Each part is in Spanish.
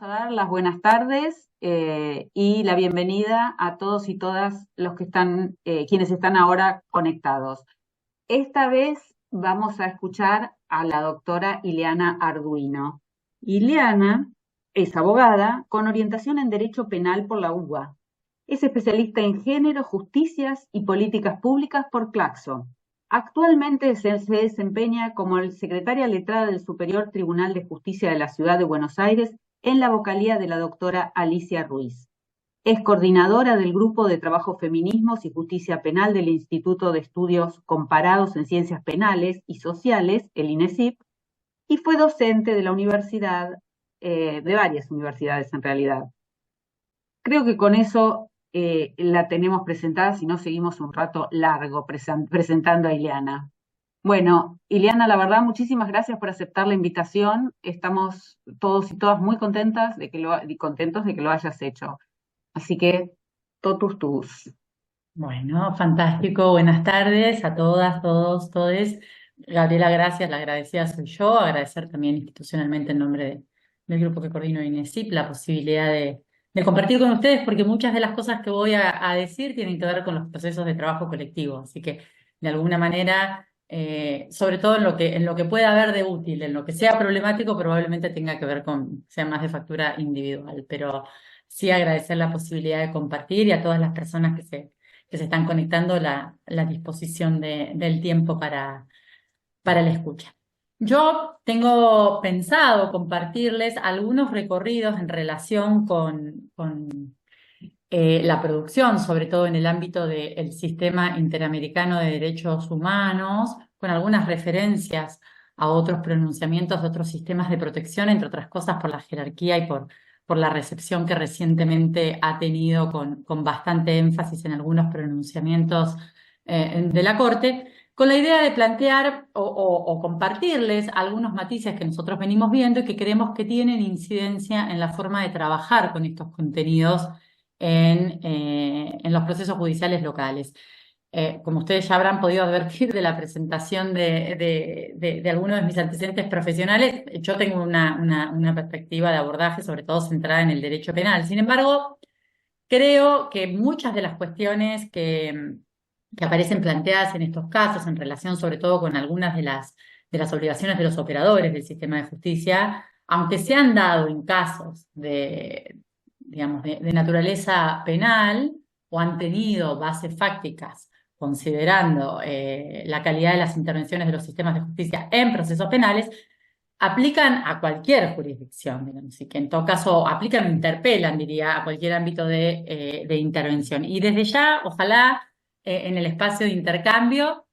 A dar las buenas tardes y la bienvenida a todos y todas los que están, quienes están ahora conectados. Esta vez vamos a escuchar a la doctora Ileana Arduino. Ileana es abogada con orientación en Derecho Penal por la UBA. Es especialista en género, justicias y políticas públicas por Claxo. Actualmente se desempeña como secretaria letrada del Superior Tribunal de Justicia de la Ciudad de Buenos Aires en la vocalía de la doctora Alicia Ruiz. Es coordinadora del Grupo de Trabajo Feminismos y Justicia Penal del Instituto de Estudios Comparados en Ciencias Penales y Sociales, el INESIP, y fue docente de la universidad, de varias universidades en realidad. Creo que con eso la tenemos presentada, si no seguimos un rato largo presentando a Ileana. Bueno, Ileana, la verdad, muchísimas gracias por aceptar la invitación. Estamos todos y todas muy contentas y contentos de que lo hayas hecho. Así que, totus tus. Bueno, fantástico. Buenas tardes a todas, todos, todes. Gabriela, gracias. La agradecida soy yo. Agradecer también institucionalmente en nombre del grupo que coordino INESIP la posibilidad de compartir con ustedes, porque muchas de las cosas que voy a decir tienen que ver con los procesos de trabajo colectivo. Así que, de alguna manera, sobre todo en lo que pueda haber de útil, en lo que sea problemático, probablemente tenga que ver sea más de factura individual. Pero sí agradecer la posibilidad de compartir y a todas las personas que se están conectando la disposición del tiempo para la escucha. Yo tengo pensado compartirles algunos recorridos en relación con la producción, sobre todo en el ámbito del Sistema Interamericano de Derechos Humanos, con algunas referencias a otros pronunciamientos de otros sistemas de protección, entre otras cosas por la jerarquía y por la recepción que recientemente ha tenido con bastante énfasis en algunos pronunciamientos de la Corte, con la idea de plantear o compartirles algunos matices que nosotros venimos viendo y que creemos que tienen incidencia en la forma de trabajar con estos contenidos en los procesos judiciales locales. Como ustedes ya habrán podido advertir de la presentación de algunos de mis antecedentes profesionales, yo tengo una perspectiva de abordaje sobre todo centrada en el derecho penal. Sin embargo, creo que muchas de las cuestiones que aparecen planteadas en estos casos, en relación sobre todo con algunas de las obligaciones de los operadores del sistema de justicia, aunque se han dado en casos digamos, de naturaleza penal o han tenido bases fácticas considerando la calidad de las intervenciones de los sistemas de justicia en procesos penales, aplican a cualquier jurisdicción, digamos, y que en todo caso aplican o interpelan, diría, a cualquier ámbito de intervención. Y desde ya, ojalá, en el espacio de intercambio,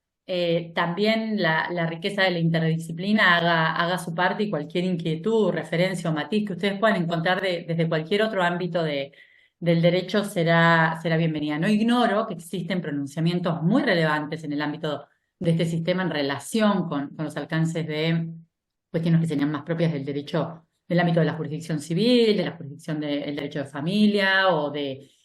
también la riqueza de la interdisciplina haga su parte y cualquier inquietud, referencia o matiz que ustedes puedan encontrar desde cualquier otro ámbito del derecho será bienvenida. No ignoro que existen pronunciamientos muy relevantes en el ámbito de este sistema en relación con los alcances de cuestiones que serían más propias del derecho, del ámbito de la jurisdicción civil, de la jurisdicción del derecho de familia o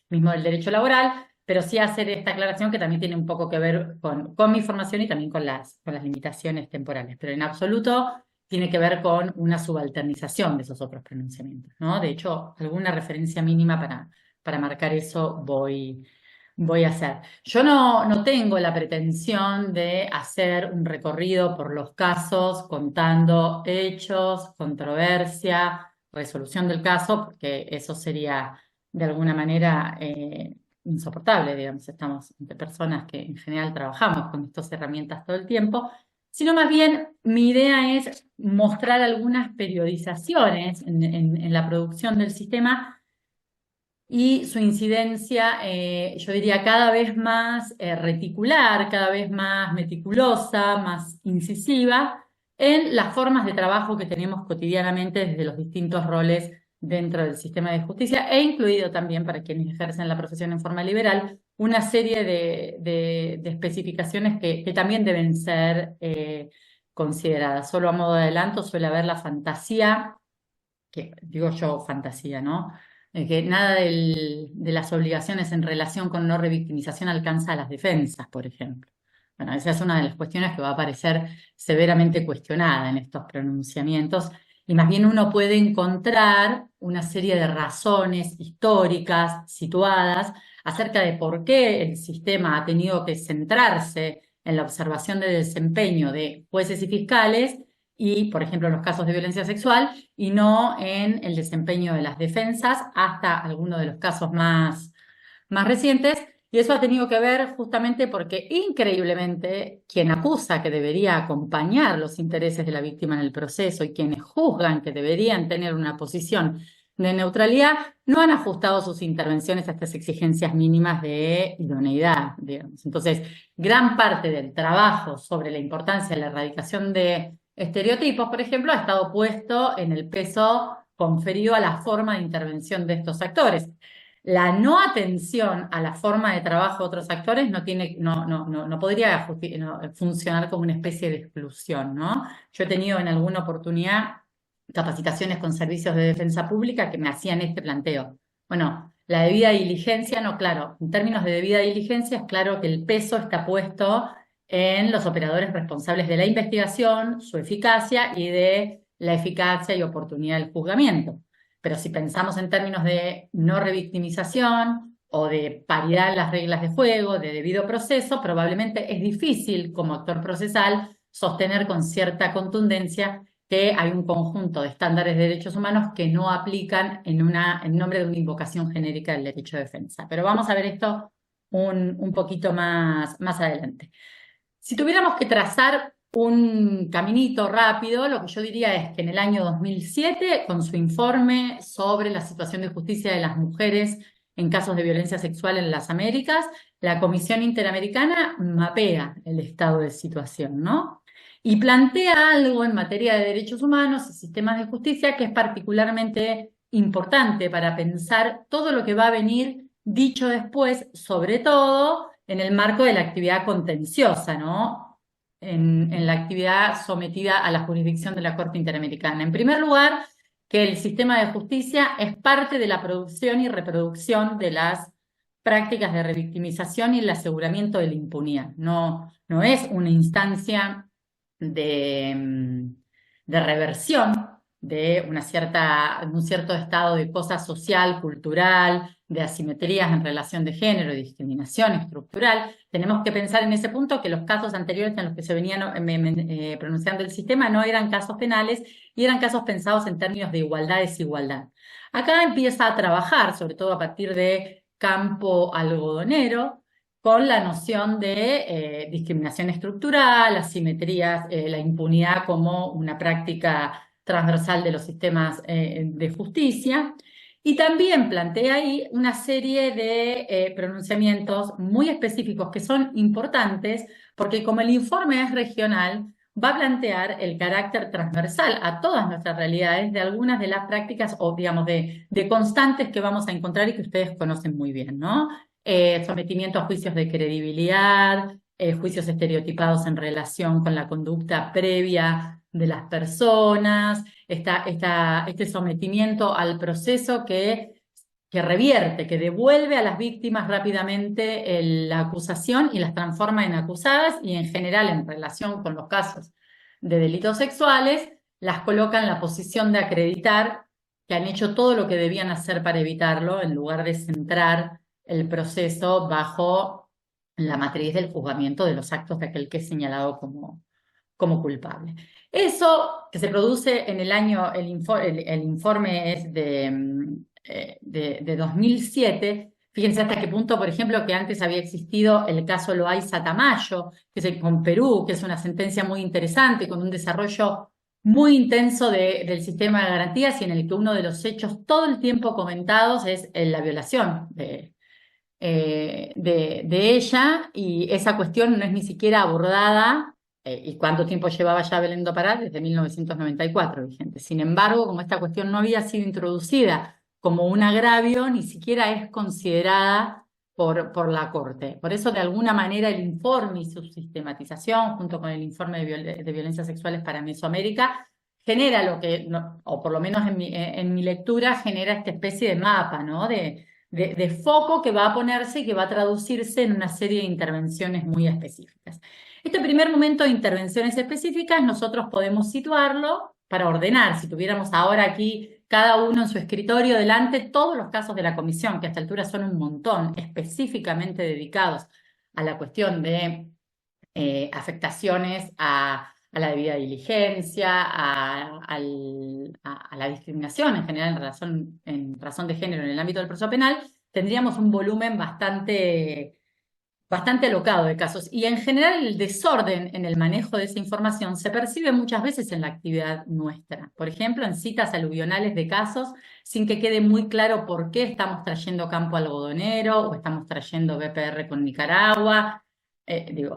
mismo del derecho laboral, pero sí hacer esta aclaración que también tiene un poco que ver con mi formación y también con las limitaciones temporales, pero en absoluto tiene que ver con una subalternización de esos otros pronunciamientos, ¿no? De hecho, alguna referencia mínima para marcar eso voy a hacer. Yo no tengo la pretensión de hacer un recorrido por los casos contando hechos, controversia, resolución del caso, porque eso sería de alguna manera insoportable, digamos, estamos entre personas que en general trabajamos con estas herramientas todo el tiempo, sino más bien mi idea es mostrar algunas periodizaciones en la producción del sistema y su incidencia, yo diría, cada vez más reticular, cada vez más meticulosa, más incisiva en las formas de trabajo que tenemos cotidianamente desde los distintos roles dentro del sistema de justicia e incluido también para quienes ejercen la profesión en forma liberal, una serie de especificaciones que también deben ser consideradas. Solo a modo de adelanto suele haber la fantasía, que digo yo fantasía, ¿no? Que nada de las obligaciones en relación con no revictimización alcanza a las defensas, por ejemplo. Bueno, esa es una de las cuestiones que va a aparecer severamente cuestionada en estos pronunciamientos, y más bien uno puede encontrar una serie de razones históricas situadas acerca de por qué el sistema ha tenido que centrarse en la observación de desempeño de jueces y fiscales y, por ejemplo, en los casos de violencia sexual, y no en el desempeño de las defensas, hasta algunos de los casos más recientes. Y eso ha tenido que ver justamente porque, increíblemente, quien acusa que debería acompañar los intereses de la víctima en el proceso y quienes juzgan que deberían tener una posición de neutralidad, no han ajustado sus intervenciones a estas exigencias mínimas de idoneidad, digamos. Entonces, gran parte del trabajo sobre la importancia de la erradicación de estereotipos, por ejemplo, ha estado puesto en el peso conferido a la forma de intervención de estos actores. La no atención a la forma de trabajo de otros actores no podría funcionar como una especie de exclusión, ¿no? Yo he tenido en alguna oportunidad capacitaciones con servicios de defensa pública que me hacían este planteo. Bueno, la debida diligencia, no, claro, en términos de debida diligencia es claro que el peso está puesto en los operadores responsables de la investigación, su eficacia y de la eficacia y oportunidad del juzgamiento. Pero si pensamos en términos de no revictimización o de paridad en las reglas de juego, de debido proceso, probablemente es difícil como actor procesal sostener con cierta contundencia que hay un conjunto de estándares de derechos humanos que no aplican en nombre de una invocación genérica del derecho de defensa. Pero vamos a ver esto un poquito más adelante. Si tuviéramos que trazar un caminito rápido, lo que yo diría es que en el año 2007, con su informe sobre la situación de justicia de las mujeres en casos de violencia sexual en las Américas, la Comisión Interamericana mapea el estado de situación, ¿no? Y plantea algo en materia de derechos humanos y sistemas de justicia que es particularmente importante para pensar todo lo que va a venir dicho después, sobre todo en el marco de la actividad contenciosa, ¿no? En la actividad sometida a la jurisdicción de la Corte Interamericana. En primer lugar, que el sistema de justicia es parte de la producción y reproducción de las prácticas de revictimización y el aseguramiento de la impunidad. No es una instancia de reversión de un cierto estado de cosa social, cultural, de asimetrías en relación de género, de discriminación estructural. Tenemos que pensar en ese punto que los casos anteriores en los que se venían pronunciando el sistema no eran casos penales y eran casos pensados en términos de igualdad-desigualdad. Acá empieza a trabajar, sobre todo a partir de campo algodonero, con la noción de discriminación estructural, asimetrías, la impunidad como una práctica transversal de los sistemas de justicia, y también plantea ahí una serie de pronunciamientos muy específicos que son importantes porque como el informe es regional, va a plantear el carácter transversal a todas nuestras realidades de algunas de las prácticas o digamos de constantes que vamos a encontrar y que ustedes conocen muy bien, ¿no? Sometimiento a juicios de credibilidad, juicios estereotipados en relación con la conducta previa de las personas, este sometimiento al proceso que revierte, que devuelve a las víctimas rápidamente la acusación y las transforma en acusadas y en general en relación con los casos de delitos sexuales, las coloca en la posición de acreditar que han hecho todo lo que debían hacer para evitarlo en lugar de centrar el proceso bajo la matriz del juzgamiento de los actos de aquel que es señalado como culpable. Eso que se produce en el año, el informe es de 2007, fíjense hasta qué punto, por ejemplo, que antes había existido el caso Loaiza Tamayo, que es con Perú, que es una sentencia muy interesante, con un desarrollo muy intenso del sistema de garantías y en el que uno de los hechos todo el tiempo comentados es la violación de ella, y esa cuestión no es ni siquiera abordada. ¿Y cuánto tiempo llevaba ya Belén do Pará? Desde 1994, vigente. Sin embargo, como esta cuestión no había sido introducida como un agravio, ni siquiera es considerada por la Corte. Por eso, de alguna manera, el informe y su sistematización, junto con el informe de violencias sexuales para Mesoamérica, genera lo que, o por lo menos en mi lectura, genera esta especie de mapa, ¿no? De foco que va a ponerse y que va a traducirse en una serie de intervenciones muy específicas. Este primer momento de intervenciones específicas nosotros podemos situarlo para ordenar. Si tuviéramos ahora aquí cada uno en su escritorio delante todos los casos de la comisión, que a esta altura son un montón, específicamente dedicados a la cuestión de afectaciones a la debida diligencia, a la discriminación en general en razón de género en el ámbito del proceso penal, tendríamos un volumen bastante alocado de casos. Y en general el desorden en el manejo de esa información se percibe muchas veces en la actividad nuestra. Por ejemplo, en citas aluvionales de casos, sin que quede muy claro por qué estamos trayendo campo algodonero o estamos trayendo BPR con Nicaragua.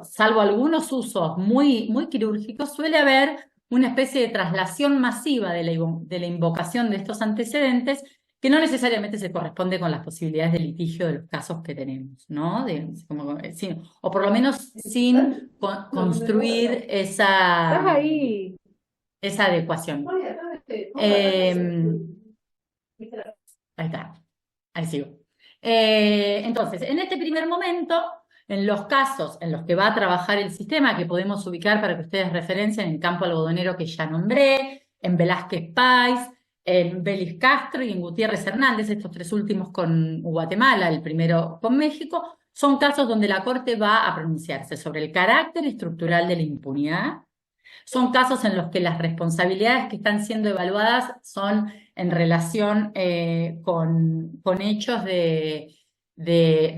Salvo algunos usos muy, muy quirúrgicos, suele haber una especie de traslación masiva de la invocación de estos antecedentes que no necesariamente se corresponde con las posibilidades de litigio de los casos que tenemos, ¿no? O por lo menos sin construir esa adecuación. Ahí está, ahí sigo. Entonces, en este primer momento, en los casos en los que va a trabajar el sistema, que podemos ubicar para que ustedes referencien en Campo Algodonero que ya nombré, en Velázquez Páez, en Vélez Castro y en Gutiérrez Hernández, estos tres últimos con Guatemala, el primero con México, son casos donde la Corte va a pronunciarse sobre el carácter estructural de la impunidad. Son casos en los que las responsabilidades que están siendo evaluadas son en relación con hechos de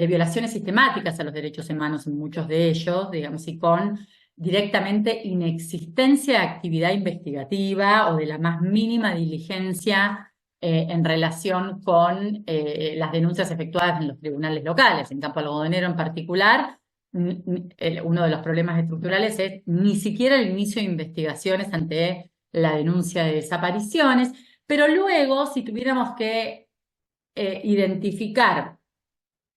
violaciones sistemáticas a los derechos humanos en muchos de ellos, digamos, y con directamente inexistencia de actividad investigativa o de la más mínima diligencia en relación con las denuncias efectuadas en los tribunales locales. En Campo Algodonero en particular, uno de los problemas estructurales es ni siquiera el inicio de investigaciones ante la denuncia de desapariciones, pero luego, si tuviéramos que identificar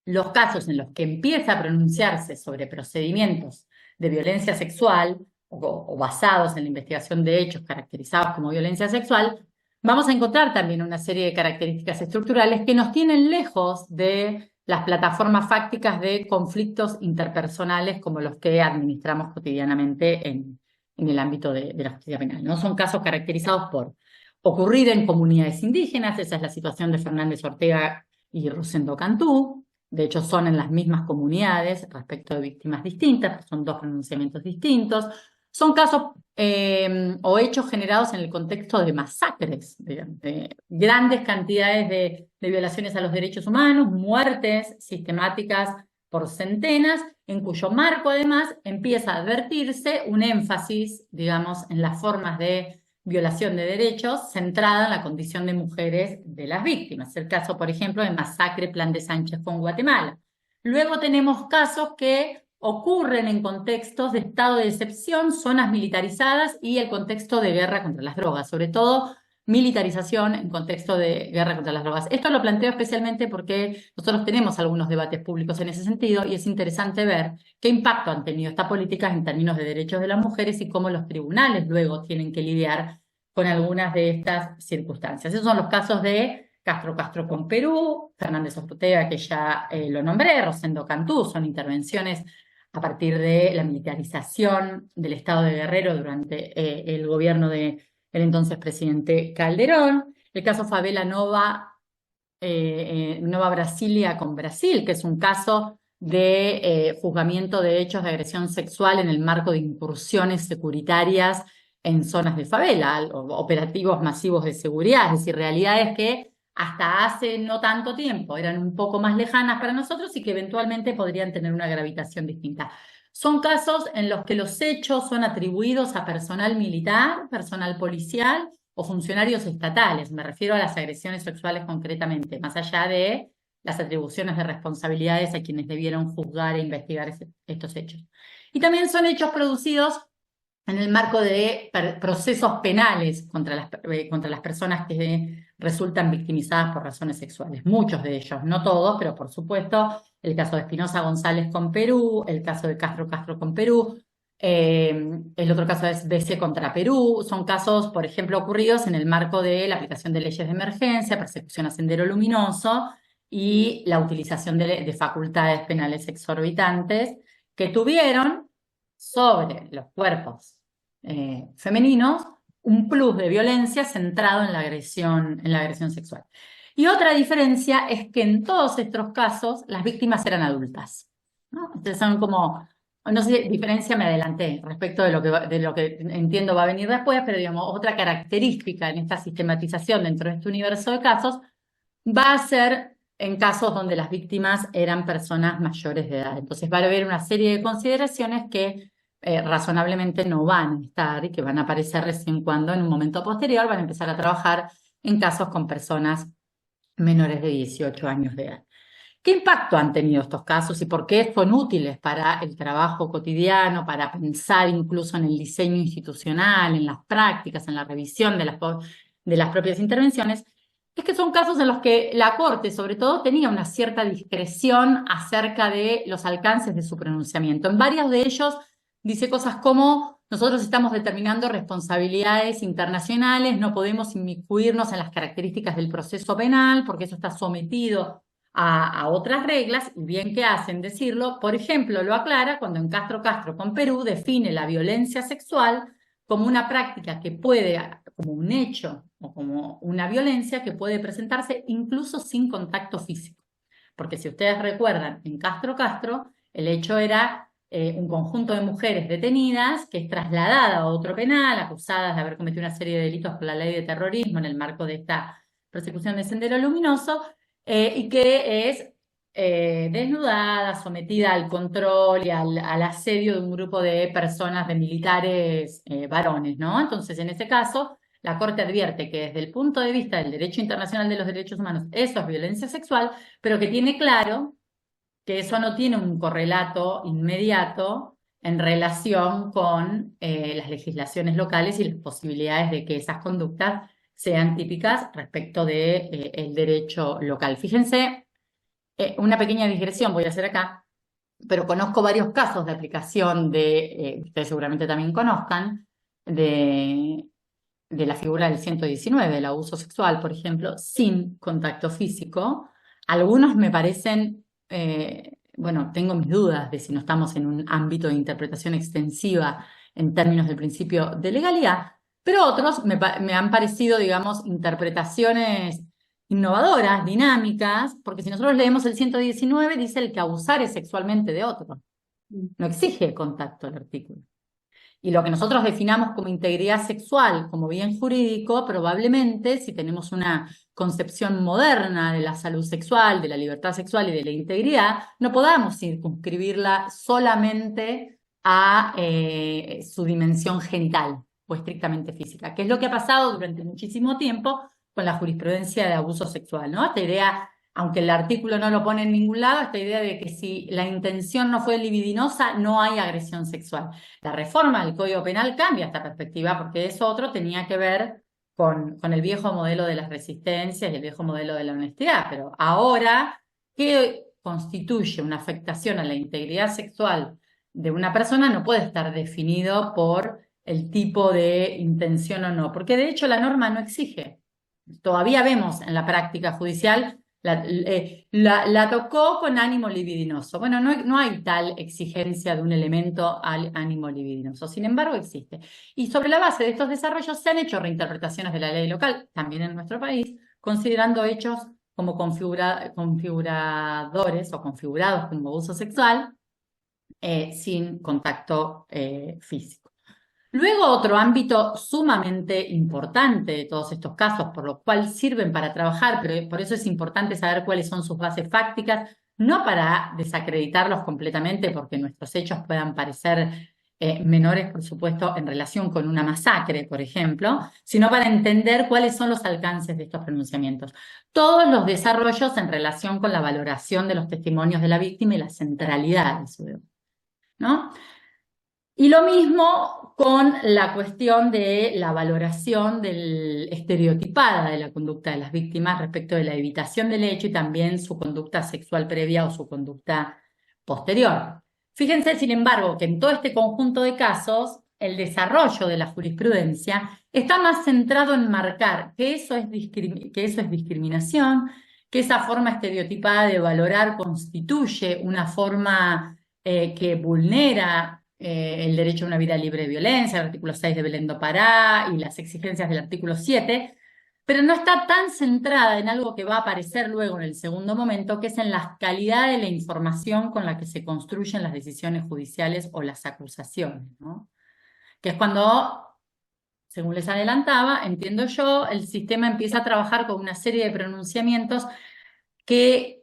los casos en los que empieza a pronunciarse sobre procedimientos de violencia sexual o basados en la investigación de hechos caracterizados como violencia sexual, vamos a encontrar también una serie de características estructurales que nos tienen lejos de las plataformas fácticas de conflictos interpersonales como los que administramos cotidianamente en el ámbito de la justicia penal, ¿no? Son casos caracterizados por ocurrir en comunidades indígenas, esa es la situación de Fernández Ortega y Rosendo Cantú. De hecho, son en las mismas comunidades respecto de víctimas distintas, son dos pronunciamientos distintos. Son casos o hechos generados en el contexto de masacres, de grandes cantidades de violaciones a los derechos humanos, muertes sistemáticas por centenas, en cuyo marco además empieza a advertirse un énfasis, digamos, en las formas de violación de derechos centrada en la condición de mujeres de las víctimas. El caso, por ejemplo, de masacre Plan de Sánchez con Guatemala. Luego tenemos casos que ocurren en contextos de estado de excepción, zonas militarizadas y el contexto de guerra contra las drogas, sobre todo militarización en contexto de guerra contra las drogas. Esto lo planteo especialmente porque nosotros tenemos algunos debates públicos en ese sentido y es interesante ver qué impacto han tenido estas políticas en términos de derechos de las mujeres y cómo los tribunales luego tienen que lidiar con algunas de estas circunstancias. Esos son los casos de Castro con Perú, Fernández Ortega, que ya lo nombré, Rosendo Cantú, son intervenciones a partir de la militarización del estado de Guerrero durante el gobierno del entonces presidente Calderón. El caso Favela Nova Brasilia con Brasil, que es un caso de juzgamiento de hechos de agresión sexual en el marco de incursiones securitarias en zonas de favela, operativos masivos de seguridad, es decir, realidades que hasta hace no tanto tiempo eran un poco más lejanas para nosotros y que eventualmente podrían tener una gravitación distinta. Son casos en los que los hechos son atribuidos a personal militar, personal policial o funcionarios estatales. Me refiero a las agresiones sexuales concretamente, más allá de las atribuciones de responsabilidades a quienes debieron juzgar e investigar estos hechos. Y también son hechos producidos en el marco de procesos penales contra las personas que resultan victimizadas por razones sexuales. Muchos de ellos, no todos, pero por supuesto, el caso de Espinosa González con Perú, el caso de Castro con Perú, el otro caso es BC contra Perú. Son casos, por ejemplo, ocurridos en el marco de la aplicación de leyes de emergencia, persecución a sendero luminoso y la utilización de facultades penales exorbitantes que tuvieron sobre los cuerpos femeninos un plus de violencia centrado en la agresión sexual. Y otra diferencia es que en todos estos casos las víctimas eran adultas, ¿no? Entonces son como, no sé, diferencia me adelanté respecto de lo que entiendo va a venir después, pero digamos, otra característica en esta sistematización dentro de este universo de casos va a ser en casos donde las víctimas eran personas mayores de edad. Entonces va a haber una serie de consideraciones que razonablemente no van a estar y que van a aparecer recién cuando en un momento posterior van a empezar a trabajar en casos con personas menores de 18 años de edad. ¿Qué impacto han tenido estos casos y por qué son útiles para el trabajo cotidiano, para pensar incluso en el diseño institucional, en las prácticas, en la revisión de las propias intervenciones? Es que son casos en los que la Corte, sobre todo, tenía una cierta discreción acerca de los alcances de su pronunciamiento. En varios de ellos dice cosas como: nosotros estamos determinando responsabilidades internacionales, no podemos inmiscuirnos en las características del proceso penal porque eso está sometido a otras reglas, y bien que hacen decirlo. Por ejemplo, lo aclara cuando en Castro Castro con Perú define la violencia sexual como una práctica que puede, como un hecho o como una violencia que puede presentarse incluso sin contacto físico. Porque si ustedes recuerdan, en Castro Castro el hecho era un conjunto de mujeres detenidas que es trasladada a otro penal, acusadas de haber cometido una serie de delitos por la ley de terrorismo en el marco de esta persecución de Sendero Luminoso, y que es desnudada, sometida al control y al asedio de un grupo de personas, de militares varones, ¿no? Entonces, en ese caso, la Corte advierte que desde el punto de vista del derecho internacional de los derechos humanos eso es violencia sexual, pero que tiene claro que eso no tiene un correlato inmediato en relación con las legislaciones locales y las posibilidades de que esas conductas sean típicas respecto de, el derecho local. Fíjense, una pequeña digresión voy a hacer acá, pero conozco varios casos de aplicación ustedes seguramente también conozcan, de la figura del 119, del abuso sexual, por ejemplo, sin contacto físico. Algunos me parecen, bueno, tengo mis dudas de si no estamos en un ámbito de interpretación extensiva en términos del principio de legalidad, pero otros me han parecido, digamos, interpretaciones innovadoras, dinámicas, porque si nosotros leemos el 119, dice el que abusare sexualmente de otro. No exige contacto el artículo. Y lo que nosotros definamos como integridad sexual, como bien jurídico, probablemente, si tenemos una concepción moderna de la salud sexual, de la libertad sexual y de la integridad, no podamos circunscribirla solamente a su dimensión genital o estrictamente física, que es lo que ha pasado durante muchísimo tiempo con la jurisprudencia de abuso sexual, ¿no? Esta idea, aunque el artículo no lo pone en ningún lado, esta idea de que si la intención no fue libidinosa, no hay agresión sexual. La reforma del Código Penal cambia esta perspectiva, porque eso otro tenía que ver con el viejo modelo de las resistencias y el viejo modelo de la honestidad. Pero ahora, ¿qué constituye una afectación a la integridad sexual de una persona? No puede estar definido por el tipo de intención o no, porque de hecho la norma no exige. Todavía vemos en la práctica judicial la tocó con ánimo libidinoso. Bueno, no hay tal exigencia de un elemento al ánimo libidinoso, sin embargo existe. Y sobre la base de estos desarrollos se han hecho reinterpretaciones de la ley local, también en nuestro país, considerando hechos como configuradores o configurados como abuso sexual sin contacto físico. Luego, otro ámbito sumamente importante de todos estos casos, por lo cual sirven para trabajar, pero por eso es importante saber cuáles son sus bases fácticas, no para desacreditarlos completamente, porque nuestros hechos puedan parecer menores, por supuesto, en relación con una masacre, por ejemplo, sino para entender cuáles son los alcances de estos pronunciamientos. Todos los desarrollos en relación con la valoración de los testimonios de la víctima y la centralidad de su denuncia, ¿no? Y lo mismo con la cuestión de la valoración estereotipada de la conducta de las víctimas respecto de la evitación del hecho y también su conducta sexual previa o su conducta posterior. Fíjense, sin embargo, que en todo este conjunto de casos, el desarrollo de la jurisprudencia está más centrado en marcar que eso es discriminación, que esa forma estereotipada de valorar constituye una forma que vulnera el derecho a una vida libre de violencia, el artículo 6 de Belén do Pará y las exigencias del artículo 7, pero no está tan centrada en algo que va a aparecer luego en el segundo momento, que es en la calidad de la información con la que se construyen las decisiones judiciales o las acusaciones, ¿no? Que es cuando, según les adelantaba, entiendo yo, el sistema empieza a trabajar con una serie de pronunciamientos que,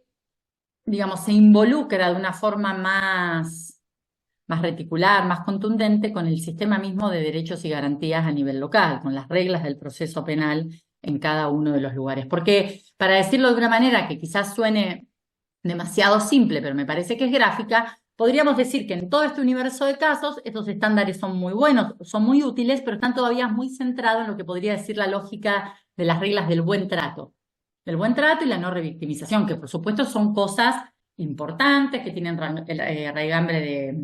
digamos, se involucra de una forma más reticular, más contundente con el sistema mismo de derechos y garantías a nivel local, con las reglas del proceso penal en cada uno de los lugares. Porque, para decirlo de una manera que quizás suene demasiado simple, pero me parece que es gráfica, podríamos decir que en todo este universo de casos, estos estándares son muy buenos, son muy útiles, pero están todavía muy centrados en lo que podría decir la lógica de las reglas del buen trato. Del buen trato y la no revictimización, que por supuesto son cosas importantes, que tienen raigambre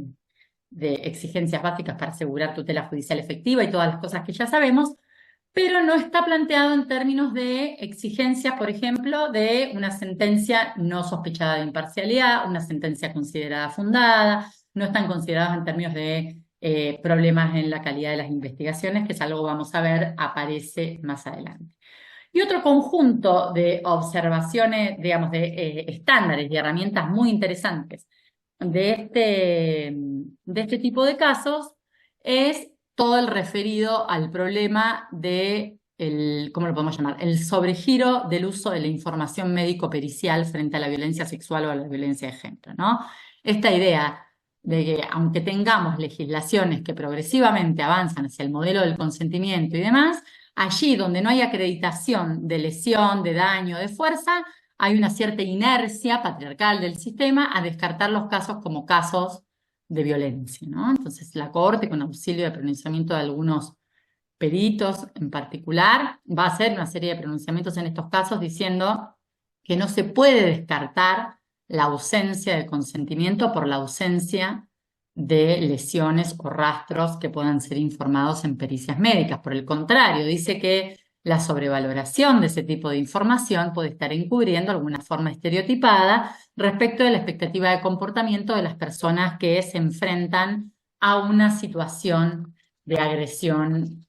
de exigencias básicas para asegurar tutela judicial efectiva y todas las cosas que ya sabemos, pero no está planteado en términos de exigencias, por ejemplo, de una sentencia no sospechada de imparcialidad, una sentencia considerada fundada, no están considerados en términos de problemas en la calidad de las investigaciones, que es algo que vamos a ver, aparece más adelante. Y otro conjunto de observaciones, digamos, de estándares y herramientas muy interesantes de este tipo de casos es todo el referido al problema de ¿cómo lo podemos llamar? El sobregiro del uso de la información médico-pericial frente a la violencia sexual o a la violencia de género, ¿no? Esta idea de que aunque tengamos legislaciones que progresivamente avanzan hacia el modelo del consentimiento y demás, allí donde no hay acreditación de lesión, de daño, de fuerza, hay una cierta inercia patriarcal del sistema a descartar los casos como casos de violencia, ¿no? Entonces la Corte, con auxilio de pronunciamiento de algunos peritos en particular, va a hacer una serie de pronunciamientos en estos casos diciendo que no se puede descartar la ausencia de consentimiento por la ausencia de lesiones o rastros que puedan ser informados en pericias médicas. Por el contrario, dice que la sobrevaloración de ese tipo de información puede estar encubriendo alguna forma estereotipada respecto de la expectativa de comportamiento de las personas que se enfrentan a una situación de agresión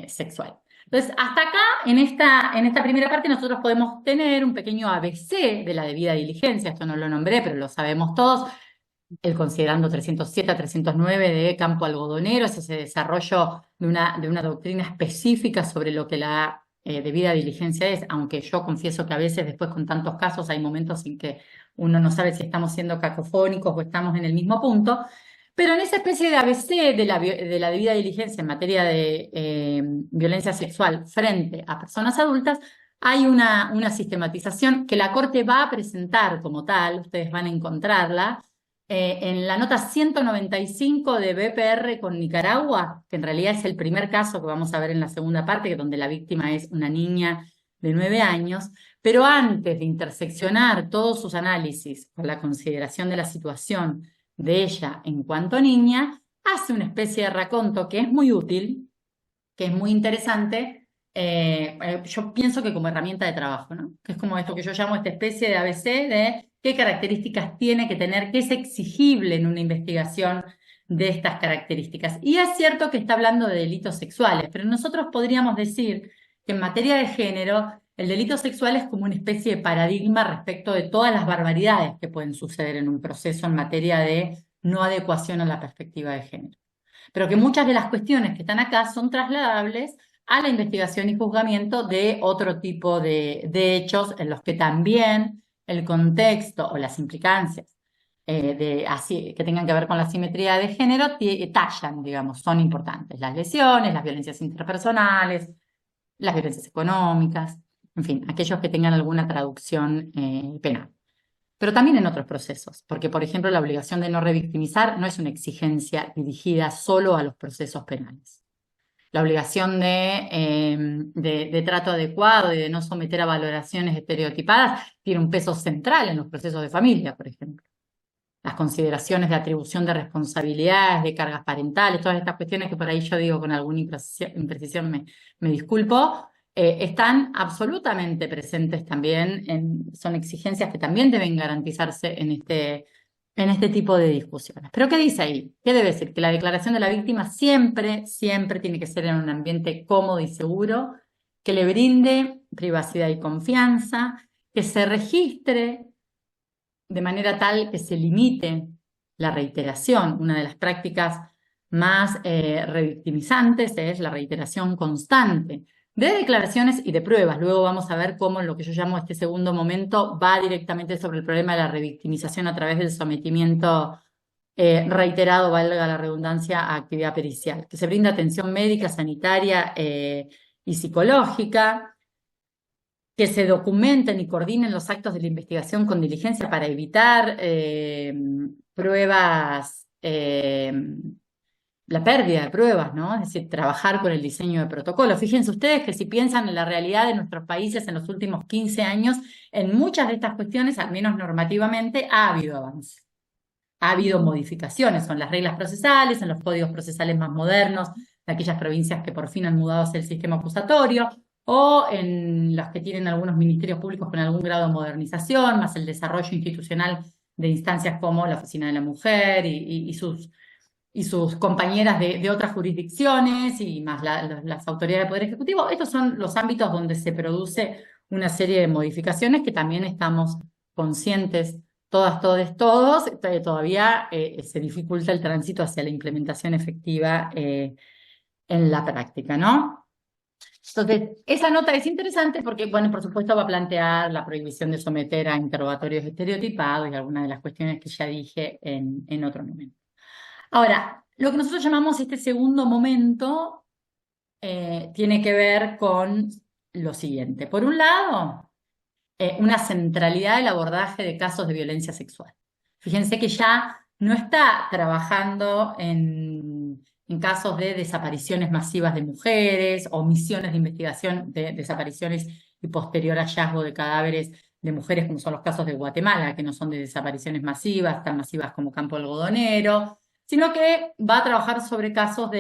sexual. Entonces, hasta acá, en esta primera parte, nosotros podemos tener un pequeño ABC de la debida diligencia. Esto no lo nombré, pero lo sabemos todos. El considerando 307 a 309 de Campo Algodonero, es ese desarrollo de una doctrina específica sobre lo que la debida diligencia es, aunque yo confieso que a veces después con tantos casos hay momentos en que uno no sabe si estamos siendo cacofónicos o estamos en el mismo punto, pero en esa especie de ABC de la debida diligencia en materia de violencia sexual frente a personas adultas, hay una sistematización que la Corte va a presentar como tal, ustedes van a encontrarla, en la nota 195 de BPR con Nicaragua, que en realidad es el primer caso que vamos a ver en la segunda parte, donde la víctima es una niña de 9 años, pero antes de interseccionar todos sus análisis con la consideración de la situación de ella en cuanto niña, hace una especie de raconto que es muy útil, que es muy interesante, yo pienso que como herramienta de trabajo, ¿no? Que es como esto que yo llamo esta especie de ABC de qué características tiene que tener, qué es exigible en una investigación de estas características. Y es cierto que está hablando de delitos sexuales, pero nosotros podríamos decir que en materia de género, el delito sexual es como una especie de paradigma respecto de todas las barbaridades que pueden suceder en un proceso en materia de no adecuación a la perspectiva de género. Pero que muchas de las cuestiones que están acá son trasladables a la investigación y juzgamiento de otro tipo de hechos en los que también el contexto o las implicancias que tengan que ver con la simetría de género tallan, digamos, son importantes. Las lesiones, las violencias interpersonales, las violencias económicas, en fin, aquellos que tengan alguna traducción penal. Pero también en otros procesos, porque, por ejemplo, la obligación de no revictimizar no es una exigencia dirigida solo a los procesos penales. La obligación de trato adecuado y de no someter a valoraciones estereotipadas tiene un peso central en los procesos de familia, por ejemplo. Las consideraciones de atribución de responsabilidades, de cargas parentales, todas estas cuestiones que por ahí yo digo con alguna imprecisión me disculpo, están absolutamente presentes también, son exigencias que también deben garantizarse en en este tipo de discusiones. ¿Pero qué dice ahí? ¿Qué debe decir? Que la declaración de la víctima siempre, siempre tiene que ser en un ambiente cómodo y seguro, que le brinde privacidad y confianza, que se registre de manera tal que se limite la reiteración. Una de las prácticas más revictimizantes es la reiteración constante de declaraciones y de pruebas. Luego vamos a ver cómo lo que yo llamo este segundo momento va directamente sobre el problema de la revictimización a través del sometimiento reiterado, valga la redundancia, a actividad pericial, que se brinda atención médica, sanitaria y psicológica, que se documenten y coordinen los actos de la investigación con diligencia para evitar pruebas, la pérdida de pruebas, ¿no? Es decir, trabajar con el diseño de protocolos. Fíjense ustedes que si piensan en la realidad de nuestros países en los últimos 15 años, en muchas de estas cuestiones, al menos normativamente, ha habido avance. Ha habido modificaciones, son las reglas procesales, en los códigos procesales más modernos, de aquellas provincias que por fin han mudado hacia el sistema acusatorio, o en las que tienen algunos ministerios públicos con algún grado de modernización, más el desarrollo institucional de instancias como la Oficina de la Mujer y sus compañeras de otras jurisdicciones y más las autoridades del Poder Ejecutivo. Estos son los ámbitos donde se produce una serie de modificaciones que también estamos conscientes, todas, todos, todavía se dificulta el tránsito hacia la implementación efectiva en la práctica, ¿no? Entonces, esa nota es interesante porque, bueno, por supuesto va a plantear la prohibición de someter a interrogatorios estereotipados y algunas de las cuestiones que ya dije en otro momento. Ahora, lo que nosotros llamamos este segundo momento tiene que ver con lo siguiente. Por un lado, una centralidad del abordaje de casos de violencia sexual. Fíjense que ya no está trabajando en casos de desapariciones masivas de mujeres, omisiones de investigación de desapariciones y posterior hallazgo de cadáveres de mujeres, como son los casos de Guatemala, que no son de desapariciones masivas, tan masivas como Campo Algodonero, sino que va a trabajar sobre casos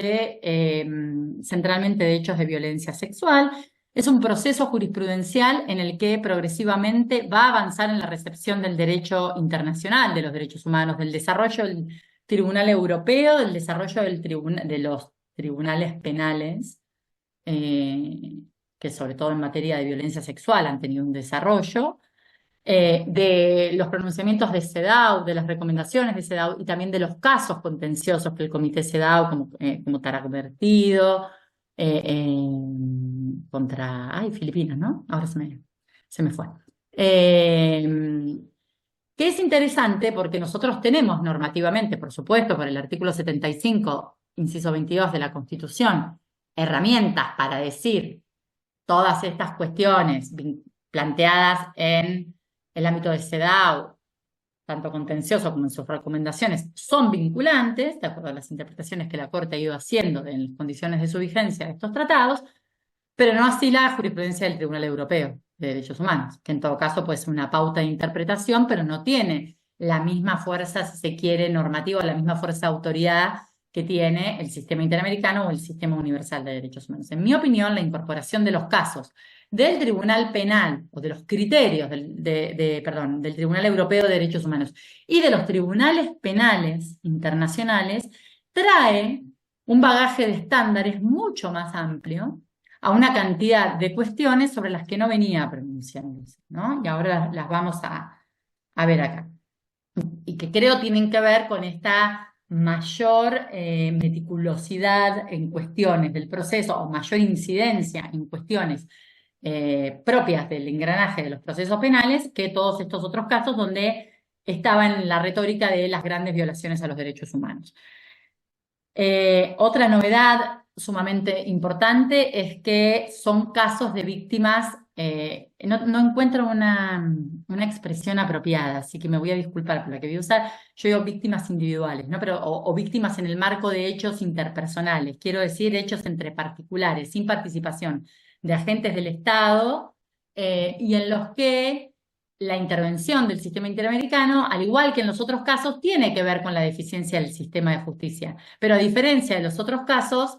centralmente de hechos de violencia sexual. Es un proceso jurisprudencial en el que progresivamente va a avanzar en la recepción del derecho internacional de los derechos humanos, del desarrollo del Tribunal Europeo, del desarrollo de los tribunales penales, que sobre todo en materia de violencia sexual han tenido un desarrollo, de los pronunciamientos de CEDAW, de las recomendaciones de CEDAW y también de los casos contenciosos que el Comité CEDAW, como Tarak Vertido, contra Filipinas, ¿no? Ahora se me fue. Que es interesante porque nosotros tenemos normativamente, por supuesto, por el artículo 75, inciso 22 de la Constitución, herramientas para decir todas estas cuestiones planteadas en el ámbito de CEDAW, tanto contencioso como en sus recomendaciones, son vinculantes, de acuerdo a las interpretaciones que la Corte ha ido haciendo en las condiciones de su vigencia de estos tratados, pero no así la jurisprudencia del Tribunal Europeo de Derechos Humanos, que en todo caso puede ser una pauta de interpretación, pero no tiene la misma fuerza, si se quiere, normativa, la misma fuerza de autoridad que tiene el sistema interamericano o el sistema universal de derechos humanos. En mi opinión, la incorporación de los casos del Tribunal Penal o de los criterios del Tribunal Europeo de Derechos Humanos y de los tribunales penales internacionales trae un bagaje de estándares mucho más amplio a una cantidad de cuestiones sobre las que no venía pronunciándose, ¿no? Y ahora las vamos a ver acá. Y que creo tienen que ver con esta mayor meticulosidad en cuestiones del proceso o mayor incidencia en cuestiones propias del engranaje de los procesos penales que todos estos otros casos donde estaba en la retórica de las grandes violaciones a los derechos humanos. Otra novedad sumamente importante es que son casos de víctimas, no encuentro una expresión apropiada, así que me voy a disculpar por la que voy a usar. Yo digo víctimas individuales, ¿no? Pero, o víctimas en el marco de hechos interpersonales, quiero decir hechos entre particulares, sin participación de agentes del Estado, y en los que la intervención del sistema interamericano, al igual que en los otros casos, tiene que ver con la deficiencia del sistema de justicia. Pero a diferencia de los otros casos,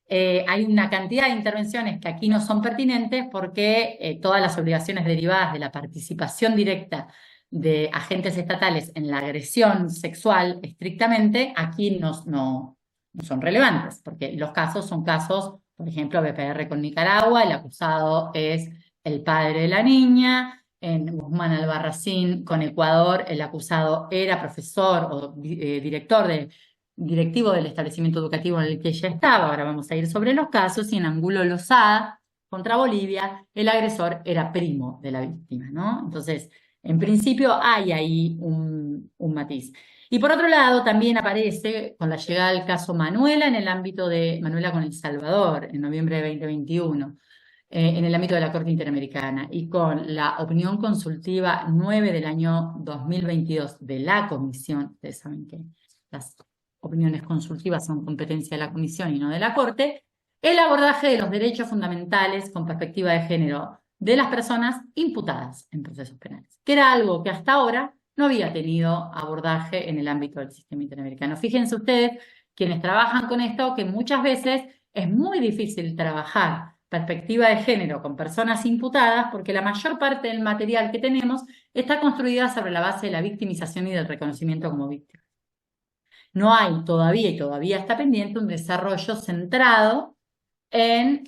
hay una cantidad de intervenciones que aquí no son pertinentes porque todas las obligaciones derivadas de la participación directa de agentes estatales en la agresión sexual estrictamente, aquí no son relevantes, porque los casos son casos, por ejemplo, BPR con Nicaragua, el acusado es el padre de la niña. En Guzmán Albarracín con Ecuador, el acusado era profesor o directivo del establecimiento educativo en el que ella estaba. Ahora vamos a ir sobre los casos. Y en Angulo Lozada contra Bolivia, el agresor era primo de la víctima, ¿no? Entonces, en principio hay ahí un matiz. Y por otro lado, también aparece con la llegada del caso Manuela en el ámbito de Manuela con El Salvador, en noviembre de 2021, en el ámbito de la Corte Interamericana, y con la opinión consultiva 9 del año 2022 de la Comisión. Ustedes saben que las opiniones consultivas son competencia de la Comisión y no de la Corte. El abordaje de los derechos fundamentales con perspectiva de género de las personas imputadas en procesos penales, que era algo que hasta ahora no había tenido abordaje en el ámbito del sistema interamericano. Fíjense ustedes, quienes trabajan con esto, que muchas veces es muy difícil trabajar perspectiva de género con personas imputadas porque la mayor parte del material que tenemos está construida sobre la base de la victimización y del reconocimiento como víctima. No hay todavía, y todavía está pendiente, un desarrollo centrado en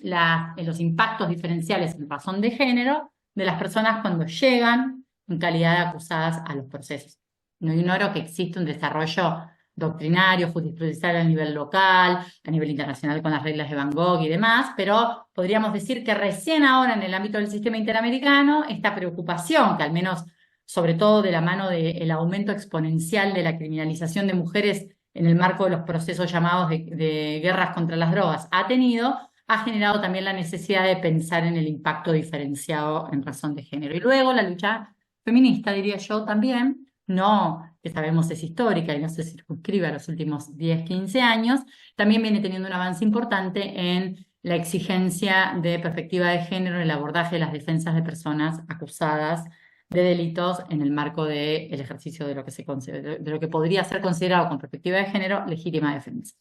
los impactos diferenciales en razón de género de las personas cuando llegan en calidad de acusadas a los procesos. No ignoro que existe un desarrollo doctrinario, jurisprudencial a nivel local, a nivel internacional con las reglas de Van Gogh y demás, pero podríamos decir que recién ahora en el ámbito del sistema interamericano, esta preocupación, que al menos sobre todo de la mano del aumento exponencial de la criminalización de mujeres en el marco de los procesos llamados de guerras contra las drogas, ha generado también la necesidad de pensar en el impacto diferenciado en razón de género. Y luego la lucha feminista, diría yo también, no, que sabemos es histórica y no se circunscribe a los últimos 10, 15 años, también viene teniendo un avance importante en la exigencia de perspectiva de género en el abordaje de las defensas de personas acusadas de delitos en el marco del ejercicio de lo que de lo que podría ser considerado con perspectiva de género legítima defensa.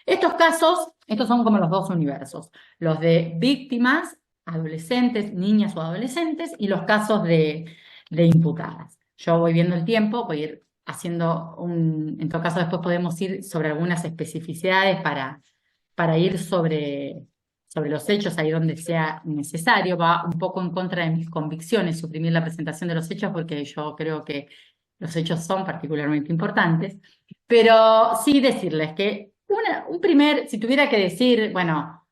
Estos casos, estos son como los dos universos, los de víctimas, adolescentes, niñas o adolescentes, y los casos de imputadas. Yo voy viendo el tiempo, voy a ir haciendo en todo caso después podemos ir sobre algunas especificidades para ir sobre los hechos ahí donde sea necesario. Va un poco en contra de mis convicciones suprimir la presentación de los hechos porque yo creo que los hechos son particularmente importantes, pero sí decirles que si tuviera que decir, bueno,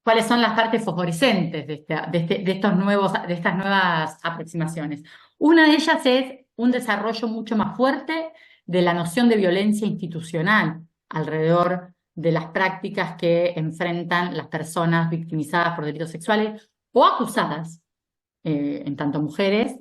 cuáles son las partes fosforescentes de estas nuevas aproximaciones. Una de ellas es un desarrollo mucho más fuerte de la noción de violencia institucional alrededor de las prácticas que enfrentan las personas victimizadas por delitos sexuales o acusadas, en tanto mujeres,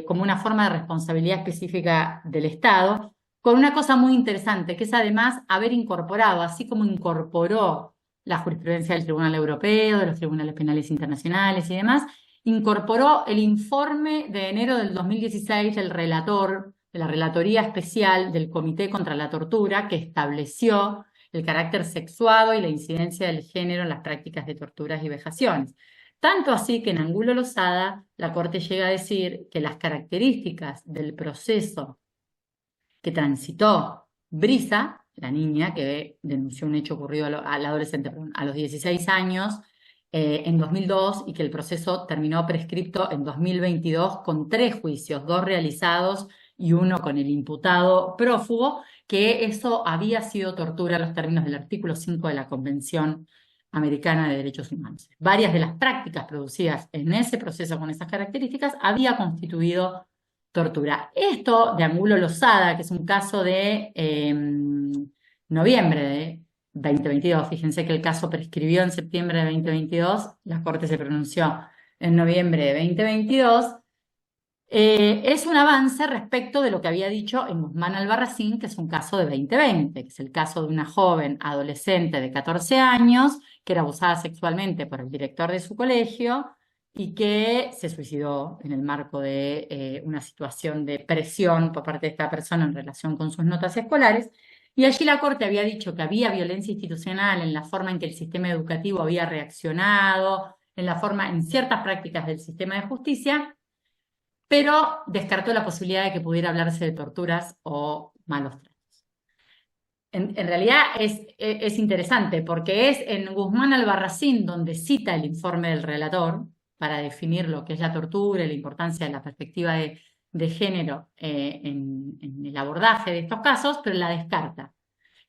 como una forma de responsabilidad específica del Estado, con una cosa muy interesante, que es además haber incorporado, así como incorporó la jurisprudencia del Tribunal Europeo, de los tribunales penales internacionales y demás, incorporó el informe de enero del 2016 del relator, de la Relatoría Especial del Comité contra la Tortura, que estableció el carácter sexuado y la incidencia del género en las prácticas de torturas y vejaciones. Tanto así que en Angulo Lozada la Corte llega a decir que las características del proceso que transitó Brisa, la niña que denunció un hecho ocurrido al adolescente, a los 16 años, en 2002, y que el proceso terminó prescripto en 2022 con 3 juicios, 2 realizados y 1 con el imputado prófugo, que eso había sido tortura a los términos del artículo 5 de la Convención Americana de Derechos Humanos. Varias de las prácticas producidas en ese proceso con esas características había constituido tortura. Esto de Angulo Lozada, que es un caso de noviembre de 2022, fíjense que el caso prescribió en septiembre de 2022, la Corte se pronunció en noviembre de 2022, es un avance respecto de lo que había dicho en Guzmán Albarracín, que es un caso de 2020, que es el caso de una joven adolescente de 14 años que era abusada sexualmente por el director de su colegio y que se suicidó en el marco de una situación de presión por parte de esta persona en relación con sus notas escolares. Y allí la Corte había dicho que había violencia institucional en la forma en que el sistema educativo había reaccionado, en ciertas prácticas del sistema de justicia, pero descartó la posibilidad de que pudiera hablarse de torturas o malos tratos. En realidad es interesante porque es en Guzmán Albarracín donde cita el informe del relator para definir lo que es la tortura y la importancia de la perspectiva de género en el abordaje de estos casos, pero la descarta.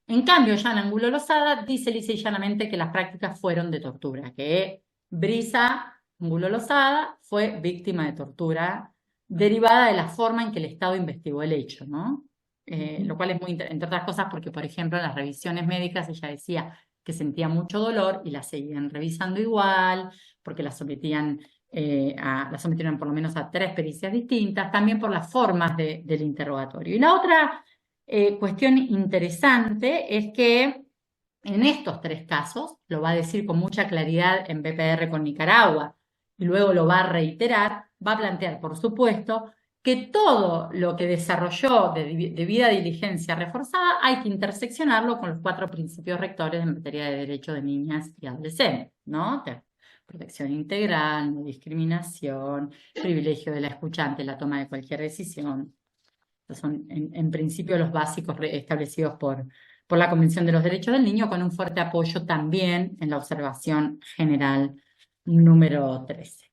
En cambio, ya en Angulo Lozada dice lisa y llanamente que las prácticas fueron de tortura, que Brisa Angulo Lozada fue víctima de tortura derivada de la forma en que el Estado investigó el hecho, ¿no? Lo cual es muy entre otras cosas porque, por ejemplo, en las revisiones médicas ella decía que sentía mucho dolor y la seguían revisando igual, porque la sometieron por lo menos a 3 pericias distintas, también por las formas del interrogatorio. Y la otra cuestión interesante es que en estos 3 casos, lo va a decir con mucha claridad en BPR con Nicaragua, y luego lo va a reiterar, va a plantear, por supuesto, que todo lo que desarrolló de debida diligencia reforzada hay que interseccionarlo con los 4 principios rectores en materia de derechos de niñas y adolescentes, ¿no? Protección integral, no discriminación, privilegio de la escuchante, la toma de cualquier decisión. Estos son, en principio, los básicos establecidos por la Convención de los Derechos del Niño, con un fuerte apoyo también en la observación general número 13.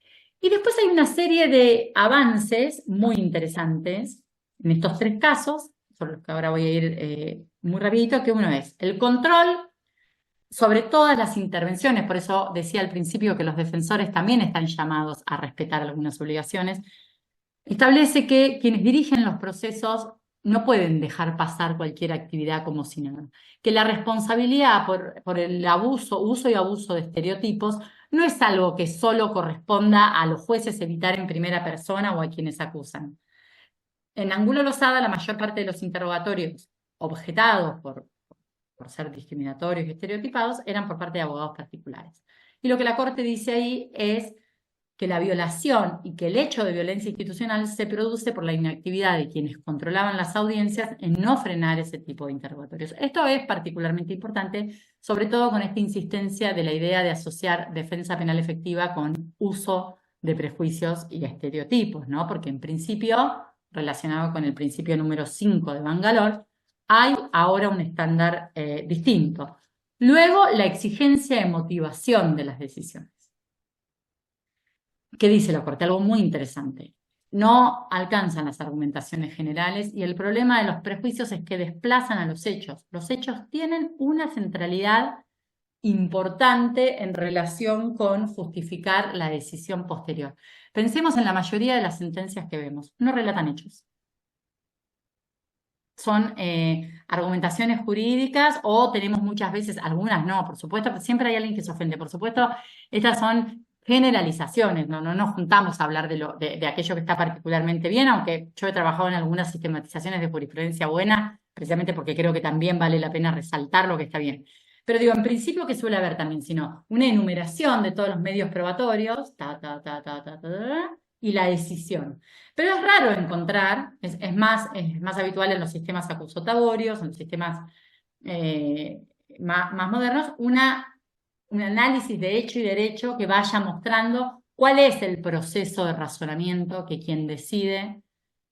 Y después hay una serie de avances muy interesantes en estos 3 casos, sobre los que ahora voy a ir muy rapidito, que uno es el control sobre todas las intervenciones, por eso decía al principio que los defensores también están llamados a respetar algunas obligaciones. Establece que quienes dirigen los procesos no pueden dejar pasar cualquier actividad como si nada, que la responsabilidad por el uso y abuso de estereotipos no es algo que solo corresponda a los jueces evitar en primera persona o a quienes acusan. En Angulo Lozada, la mayor parte de los interrogatorios objetados por ser discriminatorios y estereotipados eran por parte de abogados particulares. Y lo que la Corte dice ahí es que la violación y que el hecho de violencia institucional se produce por la inactividad de quienes controlaban las audiencias en no frenar ese tipo de interrogatorios. Esto es particularmente importante, sobre todo con esta insistencia de la idea de asociar defensa penal efectiva con uso de prejuicios y estereotipos, ¿no? Porque en principio, relacionado con el principio número 5 de Bangalore, hay ahora un estándar distinto. Luego, la exigencia de motivación de las decisiones. ¿Qué dice la Corte? Algo muy interesante. No alcanzan las argumentaciones generales y el problema de los prejuicios es que desplazan a los hechos. Los hechos tienen una centralidad importante en relación con justificar la decisión posterior. Pensemos en la mayoría de las sentencias que vemos. No relatan hechos. Son argumentaciones jurídicas o tenemos muchas veces, algunas no, por supuesto, siempre hay alguien que se ofende. Por supuesto, estas son generalizaciones, no nos juntamos a hablar de aquello que está particularmente bien, aunque yo he trabajado en algunas sistematizaciones de jurisprudencia buena, precisamente porque creo que también vale la pena resaltar lo que está bien. Pero digo, en principio, ¿qué suele haber también? Sino una enumeración de todos los medios probatorios, y la decisión. Pero es raro encontrar, es más habitual en los sistemas acusatorios, en los sistemas más modernos, un análisis de hecho y derecho que vaya mostrando cuál es el proceso de razonamiento que quien decide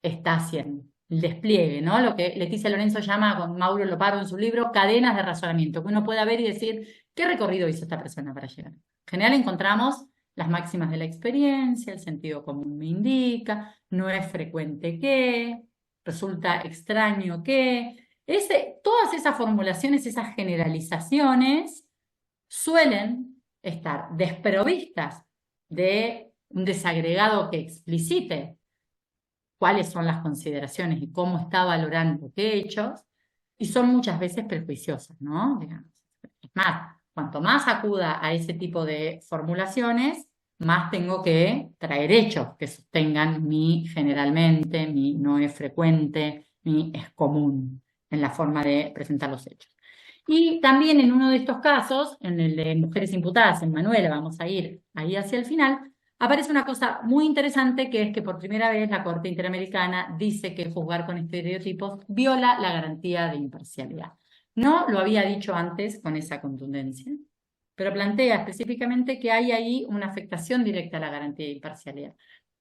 está haciendo. El despliegue, ¿no? Lo que Leticia Lorenzo llama, con Mauro Lopardo en su libro, cadenas de razonamiento, que uno pueda ver y decir, ¿qué recorrido hizo esta persona para llegar? En general encontramos las máximas de la experiencia, el sentido común me indica, no es frecuente que, resulta extraño que. Todas esas formulaciones, esas generalizaciones, suelen estar desprovistas de un desagregado que explicite cuáles son las consideraciones y cómo está valorando qué hechos, y son muchas veces prejuiciosas, ¿no? Digamos. Es más, cuanto más acuda a ese tipo de formulaciones, más tengo que traer hechos que sostengan mi generalmente, mi no es frecuente, mi es común en la forma de presentar los hechos. Y también en uno de estos casos, en el de mujeres imputadas, en Manuela, vamos a ir ahí hacia el final, aparece una cosa muy interesante, que es que por primera vez la Corte Interamericana dice que juzgar con estereotipos viola la garantía de imparcialidad. No lo había dicho antes con esa contundencia, pero plantea específicamente que hay ahí una afectación directa a la garantía de imparcialidad.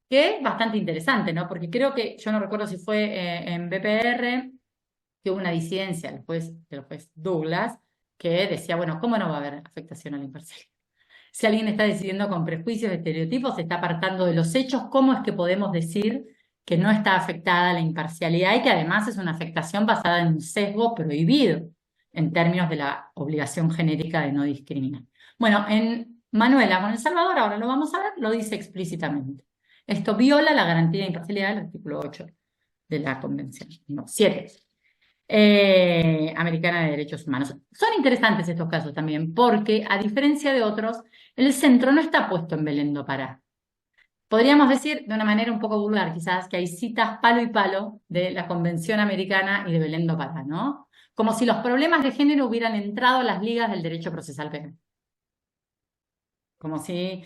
que es bastante interesante, ¿no? Porque creo que, yo no recuerdo si fue en BPR, que hubo una disidencia del juez Douglas, que decía, bueno, ¿cómo no va a haber afectación a la imparcialidad? Si alguien está decidiendo con prejuicios, estereotipos, se está apartando de los hechos, ¿cómo es que podemos decir que no está afectada la imparcialidad y que además es una afectación basada en un sesgo prohibido en términos de la obligación genérica de no discriminar? Bueno, en Manuela con El Salvador, ahora lo vamos a ver, lo dice explícitamente. Esto viola la garantía de imparcialidad del artículo 8 de la Convención, no, 7. Americana de Derechos Humanos. Son interesantes estos casos también, porque a diferencia de otros, el centro no está puesto en Belén do Pará. Podríamos decir de una manera un poco vulgar, quizás, que hay citas palo y palo de la Convención Americana y de Belén do Pará, ¿no? Como si los problemas de género hubieran entrado a las ligas del derecho procesal penal. Como si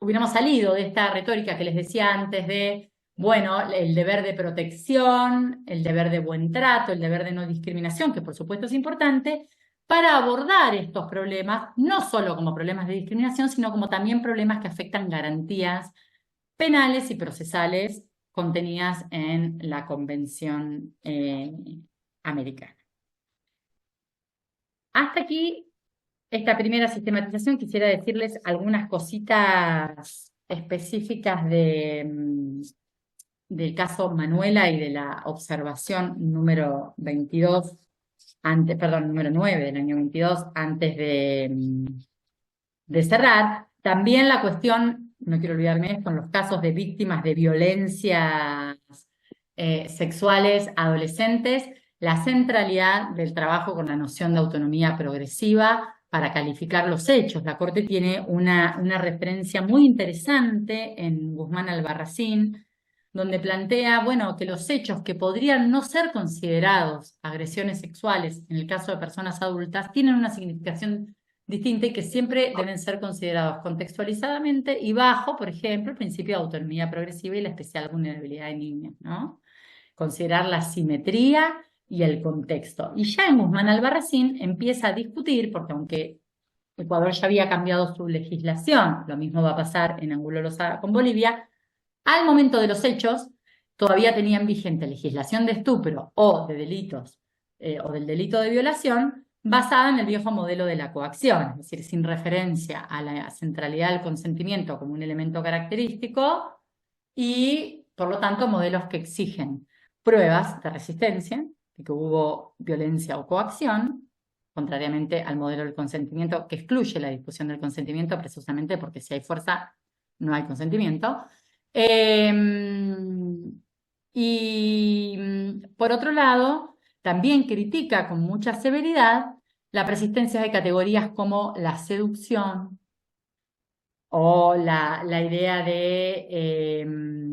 hubiéramos salido de esta retórica que les decía antes de, bueno, el deber de protección, el deber de buen trato, el deber de no discriminación, que por supuesto es importante, para abordar estos problemas, no solo como problemas de discriminación, sino como también problemas que afectan garantías penales y procesales contenidas en la Convención Americana. Hasta aquí esta primera sistematización. Quisiera decirles algunas cositas específicas del caso Manuela y de la observación número 22, número 9 del año 22, antes de cerrar. También la cuestión, no quiero olvidarme, con los casos de víctimas de violencias sexuales adolescentes, la centralidad del trabajo con la noción de autonomía progresiva para calificar los hechos. La Corte tiene una referencia muy interesante en Guzmán Albarracín, donde plantea, bueno, que los hechos que podrían no ser considerados agresiones sexuales en el caso de personas adultas tienen una significación distinta y que siempre deben ser considerados contextualizadamente y bajo, por ejemplo, el principio de autonomía progresiva y la especial vulnerabilidad de niños, ¿no? Considerar la simetría y el contexto. Y ya en Guzmán Albarracín empieza a discutir, porque aunque Ecuador ya había cambiado su legislación, lo mismo va a pasar en Angulo Lozada con Bolivia, al momento de los hechos todavía tenían vigente legislación de estupro o de delitos o del delito de violación basada en el viejo modelo de la coacción, es decir, sin referencia a la centralidad del consentimiento como un elemento característico y, por lo tanto, modelos que exigen pruebas de resistencia, de que hubo violencia o coacción, contrariamente al modelo del consentimiento que excluye la discusión del consentimiento precisamente porque si hay fuerza no hay consentimiento. Y por otro lado, también critica con mucha severidad la persistencia de categorías como la seducción o la idea de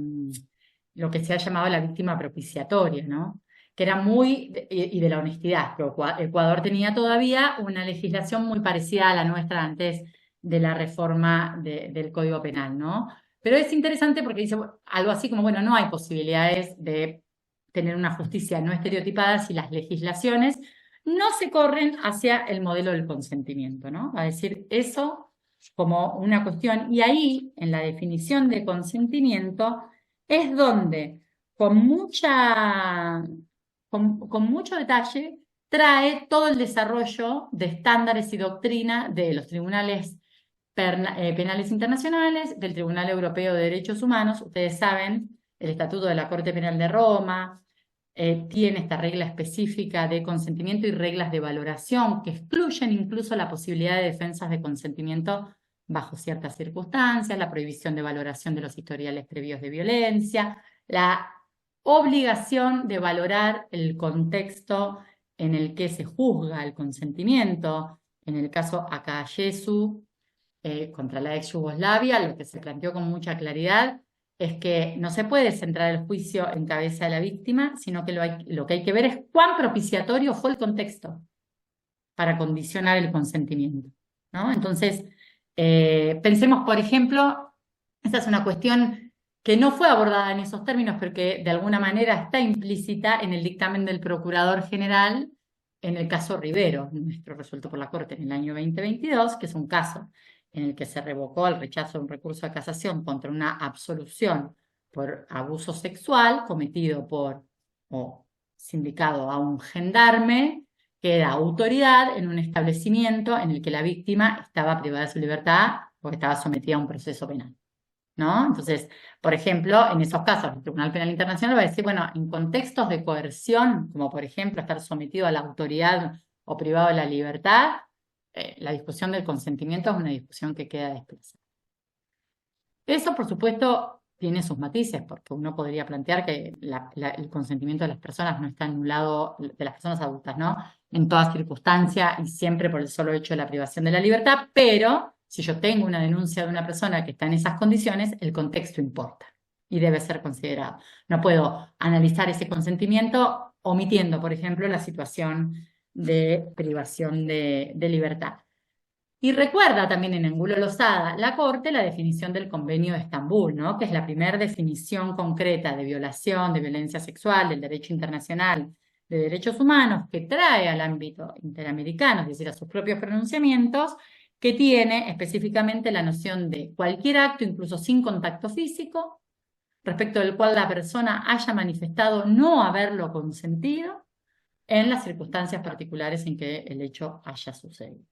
lo que se ha llamado la víctima propiciatoria, ¿no? Que era y de la honestidad. Ecuador tenía todavía una legislación muy parecida a la nuestra antes de la reforma del Código Penal, ¿no? Pero es interesante porque dice algo así como, bueno, no hay posibilidades de tener una justicia no estereotipada si las legislaciones no se corren hacia el modelo del consentimiento, ¿no? Va a decir eso como una cuestión. Y ahí, en la definición de consentimiento, es donde con mucho detalle trae todo el desarrollo de estándares y doctrina de los tribunales penales internacionales, del Tribunal Europeo de Derechos Humanos. Ustedes saben, el Estatuto de la Corte Penal de Roma tiene esta regla específica de consentimiento y reglas de valoración que excluyen incluso la posibilidad de defensas de consentimiento bajo ciertas circunstancias, la prohibición de valoración de los historiales previos de viencia, la obligación de valorar el contexto en el que se juzga el consentimiento. En el caso Akayesu contra la ex Yugoslavia, lo que se planteó con mucha claridad es que no se puede centrar el juicio en cabeza de la víctima, sino que lo que hay que ver es cuán propiciatorio fue el contexto para condicionar el consentimiento, ¿no? Entonces, pensemos, por ejemplo, esta es una cuestión que no fue abordada en esos términos, pero que de alguna manera está implícita en el dictamen del Procurador General en el caso Rivero, nuestro resuelto por la Corte en el año 2022, que es un caso en el que se revocó el rechazo de un recurso de casación contra una absolución por abuso sexual cometido por o sindicado a un gendarme que era autoridad en un establecimiento en el que la víctima estaba privada de su libertad porque estaba sometida a un proceso penal, ¿no? Entonces, por ejemplo, en esos casos, el Tribunal Penal Internacional va a decir, bueno, en contextos de coerción, como por ejemplo estar sometido a la autoridad o privado de la libertad, la discusión del consentimiento es una discusión que queda desplazada. Eso, por supuesto, tiene sus matices, porque uno podría plantear que el consentimiento de las personas no está anulado, de las personas adultas, ¿no? En toda circunstancia y siempre por el solo hecho de la privación de la libertad, pero si yo tengo una denuncia de una persona que está en esas condiciones, el contexto importa y debe ser considerado. No puedo analizar ese consentimiento omitiendo, por ejemplo, la situación de privación de libertad. Y recuerda también en Angulo Lozada la Corte la definición del Convenio de Estambul, ¿no? Que es la primera definición concreta de violación, de violencia sexual, del derecho internacional de derechos humanos que trae al ámbito interamericano, es decir, a sus propios pronunciamientos, que tiene específicamente la noción de cualquier acto, incluso sin contacto físico, respecto del cual la persona haya manifestado no haberlo consentido en las circunstancias particulares en que el hecho haya sucedido.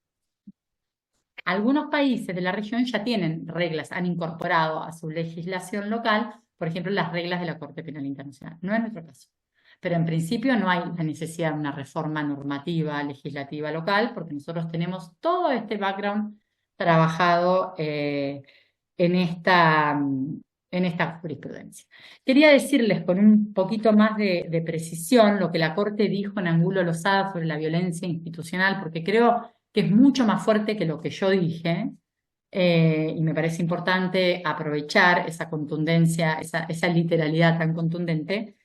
Algunos países de la región ya tienen reglas, han incorporado a su legislación local, por ejemplo, las reglas de la Corte Penal Internacional. No es nuestro caso. Pero en principio no hay la necesidad de una reforma normativa, legislativa local, porque nosotros tenemos todo este background trabajado en esta jurisprudencia. Quería decirles con un poquito más de precisión lo que la Corte dijo en Angulo Lozada sobre la violencia institucional, porque creo que es mucho más fuerte que lo que yo dije, y me parece importante aprovechar esa contundencia, esa literalidad tan contundente.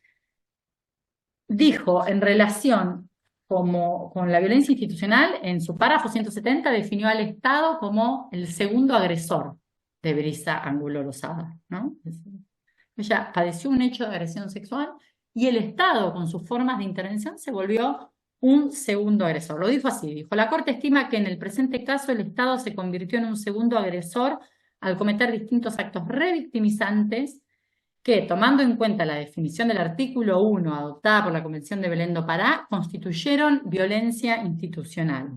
Dijo en relación con la violencia institucional, en su párrafo 170 definió al Estado como el segundo agresor de Brisa Angulo Lozada, ¿no? Ella padeció un hecho de agresión sexual y el Estado, con sus formas de intervención, se volvió un segundo agresor. Lo dijo así, dijo, la Corte estima que en el presente caso el Estado se convirtió en un segundo agresor al cometer distintos actos revictimizantes que, tomando en cuenta la definición del artículo 1 adoptada por la Convención de Belén do Pará, constituyeron violencia institucional.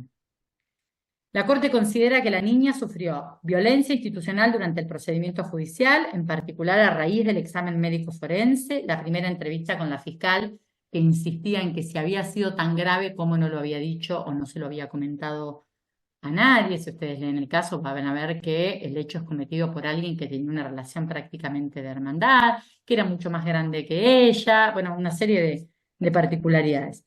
La Corte considera que la niña sufrió violencia institucional durante el procedimiento judicial, en particular a raíz del examen médico forense, la primera entrevista con la fiscal que insistía en que si había sido tan grave como no lo había dicho o no se lo había comentado a nadie. Si ustedes leen el caso van a ver que el hecho es cometido por alguien que tenía una relación prácticamente de hermandad, que era mucho más grande que ella, bueno, una serie de particularidades.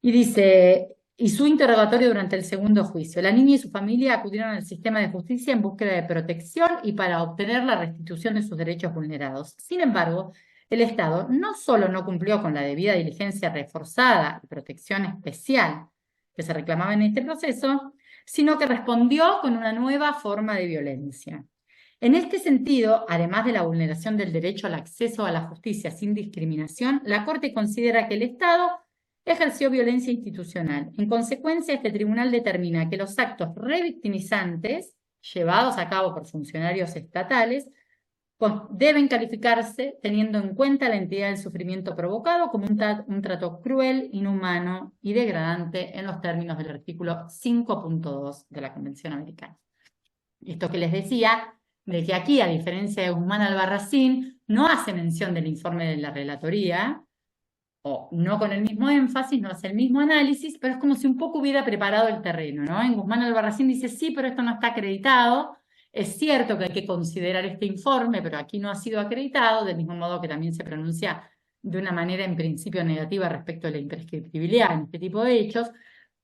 Y dice, y su interrogatorio durante el segundo juicio. La niña y su familia acudieron al sistema de justicia en búsqueda de protección y para obtener la restitución de sus derechos vulnerados. Sin embargo, el Estado no solo no cumplió con la debida diligencia reforzada y protección especial que se reclamaba en este proceso, sino que respondió con una nueva forma de violencia. En este sentido, además de la vulneración del derecho al acceso a la justicia sin discriminación, la Corte considera que el Estado ejerció violencia institucional. En consecuencia, este tribunal determina que los actos revictimizantes llevados a cabo por funcionarios estatales deben calificarse teniendo en cuenta la entidad del sufrimiento provocado como un trato cruel, inhumano y degradante en los términos del artículo 5.2 de la Convención Americana. Esto que les decía, de que aquí, a diferencia de Guzmán Albarracín, no hace mención del informe de la relatoría, o no con el mismo énfasis, no hace el mismo análisis, pero es como si un poco hubiera preparado el terreno, ¿no? En Guzmán Albarracín dice, sí, pero esto no está acreditado. Es cierto que hay que considerar este informe, pero aquí no ha sido acreditado, del mismo modo que también se pronuncia de una manera en principio negativa respecto a la imprescriptibilidad en este tipo de hechos,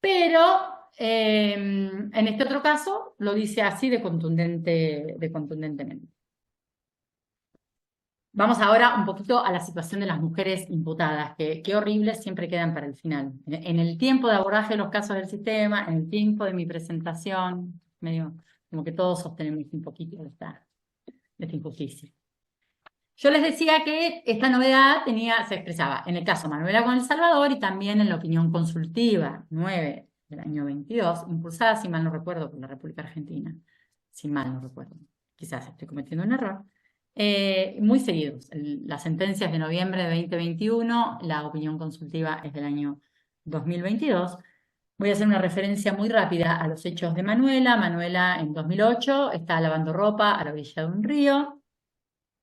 pero en este otro caso lo dice así de contundentemente. Vamos ahora un poquito a la situación de las mujeres imputadas, que qué horribles siempre quedan para el final. En el tiempo de abordaje de los casos del sistema, en el tiempo de mi presentación, medio como que todos sostenemos un poquito de esta injusticia. Yo les decía que esta novedad se expresaba en el caso Manuela con El Salvador y también en la opinión consultiva 9 del año 22, impulsada, si mal no recuerdo, por la República Argentina. si mal no recuerdo. Quizás estoy cometiendo un error. Muy seguidos. La sentencia es de noviembre de 2021, la opinión consultiva es del año 2022. Voy a hacer una referencia muy rápida a los hechos de Manuela. Manuela en 2008 está lavando ropa a la orilla de un río,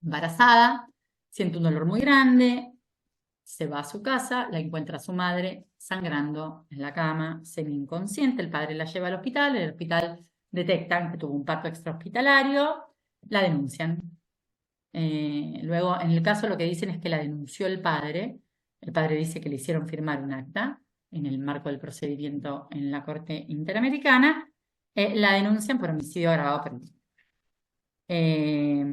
embarazada, siente un dolor muy grande, se va a su casa, la encuentra su madre sangrando en la cama, semi-inconsciente. El padre la lleva al hospital, en el hospital detectan que tuvo un parto extrahospitalario, la denuncian. Luego, en el caso, lo que dicen es que la denunció el padre. El padre dice que le hicieron firmar un acta en el marco del procedimiento en la Corte Interamericana. La denuncian por homicidio agravado por eh,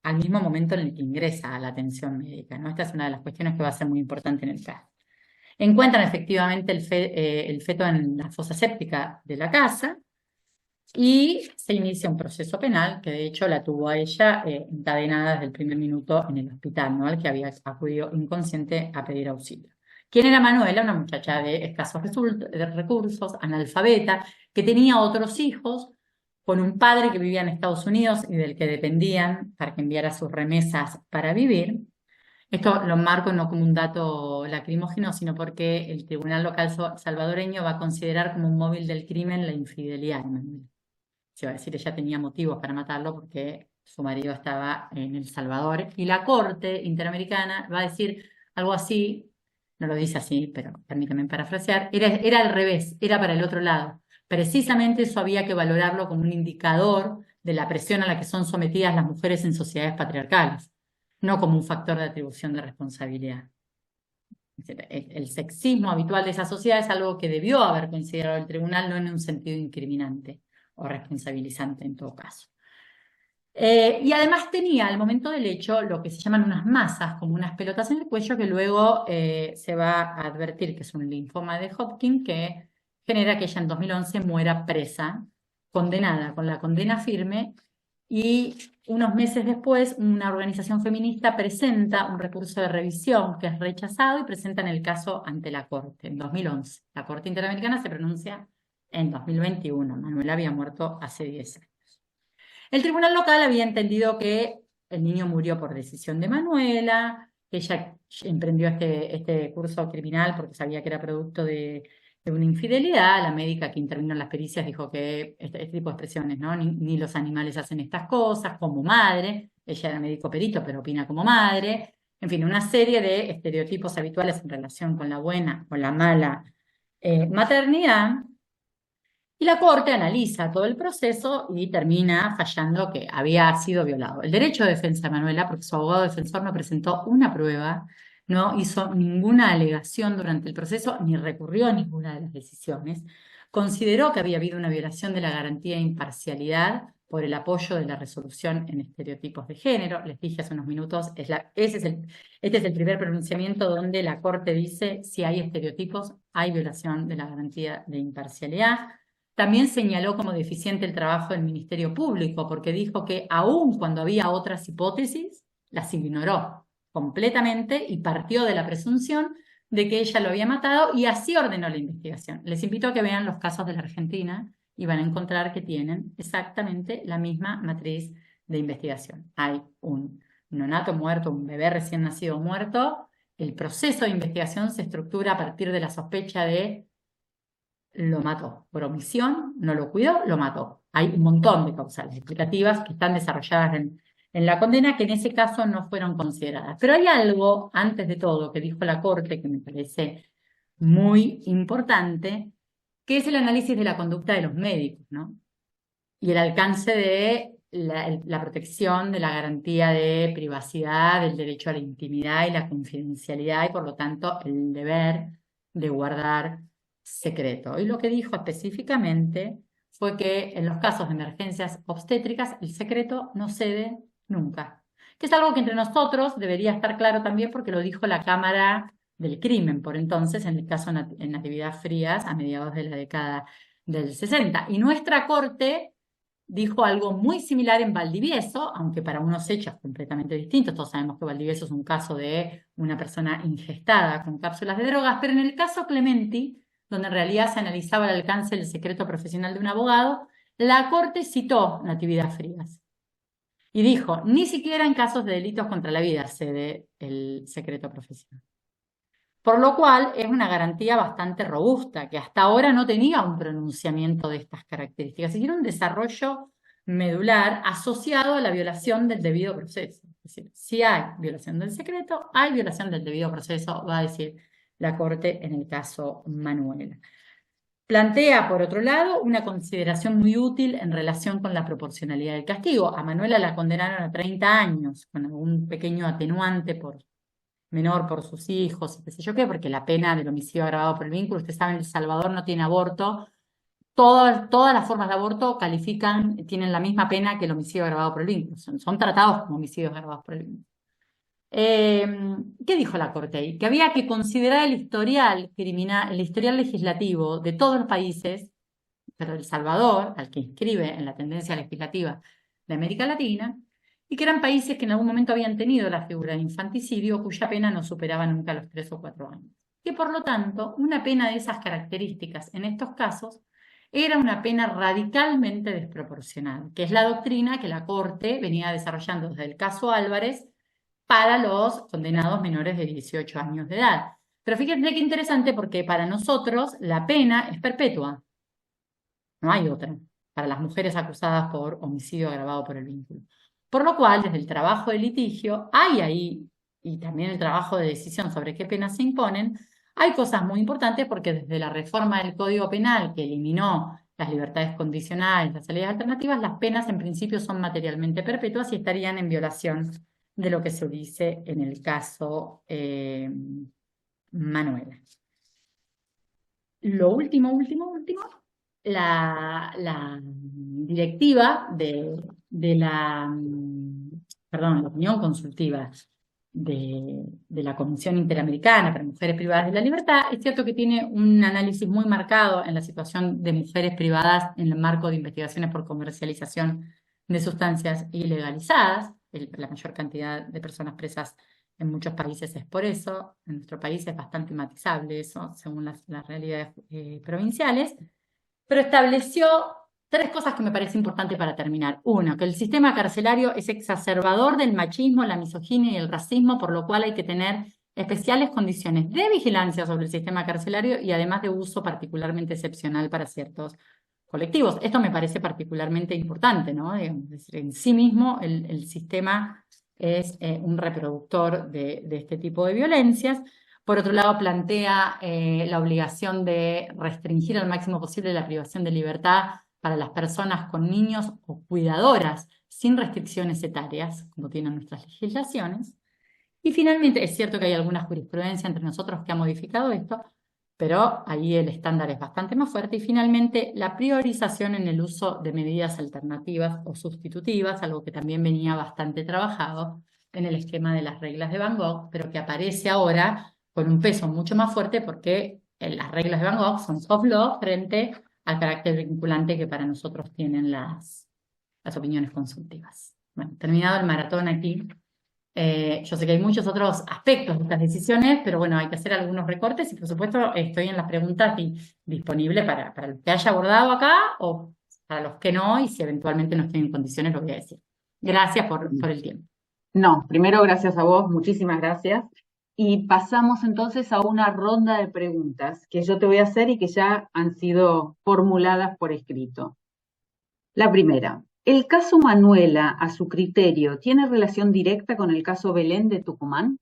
al mismo momento en el que ingresa a la atención médica, ¿no? Esta es una de las cuestiones que va a ser muy importante en el caso. Encuentran efectivamente el feto en la fosa séptica de la casa y se inicia un proceso penal que de hecho la tuvo a ella encadenada desde el primer minuto en el hospital, ¿no? Al que había acudido inconsciente a pedir auxilio. ¿Quién era Manuela? Una muchacha de escasos recursos, analfabeta, que tenía otros hijos, con un padre que vivía en Estados Unidos y del que dependían para que enviara sus remesas para vivir. Esto lo marco no como un dato lacrimógeno, sino porque el tribunal local salvadoreño va a considerar como un móvil del crimen la infidelidad de Manuela. Se va a decir, ella tenía motivos para matarlo porque su marido estaba en El Salvador. Y la Corte Interamericana va a decir algo así, no lo dice así, pero permítame parafrasear, era al revés, era para el otro lado. Precisamente eso había que valorarlo como un indicador de la presión a la que son sometidas las mujeres en sociedades patriarcales, no como un factor de atribución de responsabilidad. El sexismo habitual de esa sociedad es algo que debió haber considerado el tribunal, no en un sentido incriminante o responsabilizante en todo caso. Y además tenía al momento del hecho lo que se llaman unas masas, como unas pelotas en el cuello, que luego se va a advertir que es un linfoma de Hodgkin que genera que ella en 2011 muera presa, condenada, con la condena firme, y unos meses después una organización feminista presenta un recurso de revisión que es rechazado y presentan el caso ante la Corte en 2011. La Corte Interamericana se pronuncia en 2021. Manuela había muerto hace 10 años. El tribunal local había entendido que el niño murió por decisión de Manuela, que ella emprendió este curso criminal porque sabía que era producto de una infidelidad. La médica que intervino en las pericias dijo que este tipo de expresiones, ¿no? Ni los animales hacen estas cosas, como madre. Ella era médico perito, pero opina como madre. En fin, una serie de estereotipos habituales en relación con la buena o la mala maternidad. Y la Corte analiza todo el proceso y termina fallando que había sido violado el derecho de defensa de Manuela, porque su abogado defensor no presentó una prueba, no hizo ninguna alegación durante el proceso, ni recurrió a ninguna de las decisiones. Consideró que había habido una violación de la garantía de imparcialidad por el apoyo de la resolución en estereotipos de género. Les dije hace unos minutos, este es el primer pronunciamiento donde la Corte dice si hay estereotipos, hay violación de la garantía de imparcialidad. También señaló como deficiente el trabajo del Ministerio Público, porque dijo que aun cuando había otras hipótesis, las ignoró completamente y partió de la presunción de que ella lo había matado y así ordenó la investigación. Les invito a que vean los casos de la Argentina y van a encontrar que tienen exactamente la misma matriz de investigación. Hay un neonato muerto, un bebé recién nacido muerto. El proceso de investigación se estructura a partir de la sospecha de lo mató. Por omisión, no lo cuidó, lo mató. Hay un montón de causales explicativas que están desarrolladas en la condena que en ese caso no fueron consideradas. Pero hay algo, antes de todo, que dijo la Corte que me parece muy importante, que es el análisis de la conducta de los médicos, ¿no? Y el alcance de la protección de la garantía de privacidad, del derecho a la intimidad y la confidencialidad, y por lo tanto el deber de guardar secreto. Y lo que dijo específicamente fue que en los casos de emergencias obstétricas el secreto no cede nunca. Que es algo que entre nosotros debería estar claro también porque lo dijo la Cámara del Crimen por entonces, en el caso en Natividad Frías, a mediados de la década del 60. Y nuestra Corte dijo algo muy similar en Valdivieso, aunque para unos hechos completamente distintos. Todos sabemos que Valdivieso es un caso de una persona ingestada con cápsulas de drogas, pero en el caso Clementi, donde en realidad se analizaba el alcance del secreto profesional de un abogado, la Corte citó Natividad Frías y dijo, ni siquiera en casos de delitos contra la vida cede el secreto profesional. Por lo cual es una garantía bastante robusta, que hasta ahora no tenía un pronunciamiento de estas características, sino un desarrollo medular asociado a la violación del debido proceso. Es decir, si hay violación del secreto, hay violación del debido proceso, va a decir la Corte en el caso Manuela. Plantea, por otro lado, una consideración muy útil en relación con la proporcionalidad del castigo. A Manuela la condenaron a 30 años, con algún pequeño atenuante menor por sus hijos, y qué sé yo qué, porque la pena del homicidio agravado por el vínculo, usted sabe, en El Salvador no tiene aborto. Todas las formas de aborto tienen la misma pena que el homicidio agravado por el vínculo. Son tratados como homicidios agravados por el vínculo. ¿Qué dijo la Corte ahí? Que había que considerar el historial criminal, el historial legislativo de todos los países, pero El Salvador, al que inscribe en la tendencia legislativa de América Latina, y que eran países que en algún momento habían tenido la figura de infanticidio, cuya pena no superaba nunca los 3 o 4 años. Que por lo tanto, una pena de esas características en estos casos era una pena radicalmente desproporcional, que es la doctrina que la Corte venía desarrollando desde el caso Álvarez para los condenados menores de 18 años de edad. Pero fíjense qué interesante, porque para nosotros la pena es perpetua. No hay otra para las mujeres acusadas por homicidio agravado por el vínculo. Por lo cual, desde el trabajo de litigio, hay ahí, y también el trabajo de decisión sobre qué penas se imponen, hay cosas muy importantes, porque desde la reforma del Código Penal, que eliminó las libertades condicionales, las salidas alternativas, las penas en principio son materialmente perpetuas y estarían en violación de lo que se dice en el caso Manuela. Lo último, la directiva la opinión consultiva de la Comisión Interamericana para Mujeres Privadas de la Libertad, es cierto que tiene un análisis muy marcado en la situación de mujeres privadas en el marco de investigaciones por comercialización de sustancias ilegalizadas. La mayor cantidad de personas presas en muchos países es por eso. En nuestro país es bastante matizable eso, según las realidades provinciales. Pero estableció 3 cosas que me parece importante para terminar. Uno, que el sistema carcelario es exacerbador del machismo, la misoginia y el racismo, por lo cual hay que tener especiales condiciones de vigilancia sobre el sistema carcelario y además de uso particularmente excepcional para ciertos colectivos. Esto me parece particularmente importante, ¿no? Es decir, en sí mismo el sistema es un reproductor de este tipo de violencias. Por otro lado, plantea la obligación de restringir al máximo posible la privación de libertad para las personas con niños o cuidadoras sin restricciones etarias, como tienen nuestras legislaciones. Y finalmente, es cierto que hay alguna jurisprudencia entre nosotros que ha modificado esto, pero ahí el estándar es bastante más fuerte. Y finalmente, la priorización en el uso de medidas alternativas o sustitutivas, algo que también venía bastante trabajado en el esquema de las reglas de Van Gogh, pero que aparece ahora con un peso mucho más fuerte, porque las reglas de Van Gogh son soft law frente al carácter vinculante que para nosotros tienen las opiniones consultivas. Bueno, terminado el maratón aquí. Yo sé que hay muchos otros aspectos de estas decisiones, pero bueno, hay que hacer algunos recortes y por supuesto estoy en las preguntas disponible para los que haya abordado acá o para los que no, y si eventualmente no estoy en condiciones lo voy a decir. Gracias por el tiempo. No, primero gracias a vos, muchísimas gracias. Y pasamos entonces a una ronda de preguntas que yo te voy a hacer y que ya han sido formuladas por escrito. La primera, ¿el caso Manuela, a su criterio, tiene relación directa con el caso Belén de Tucumán?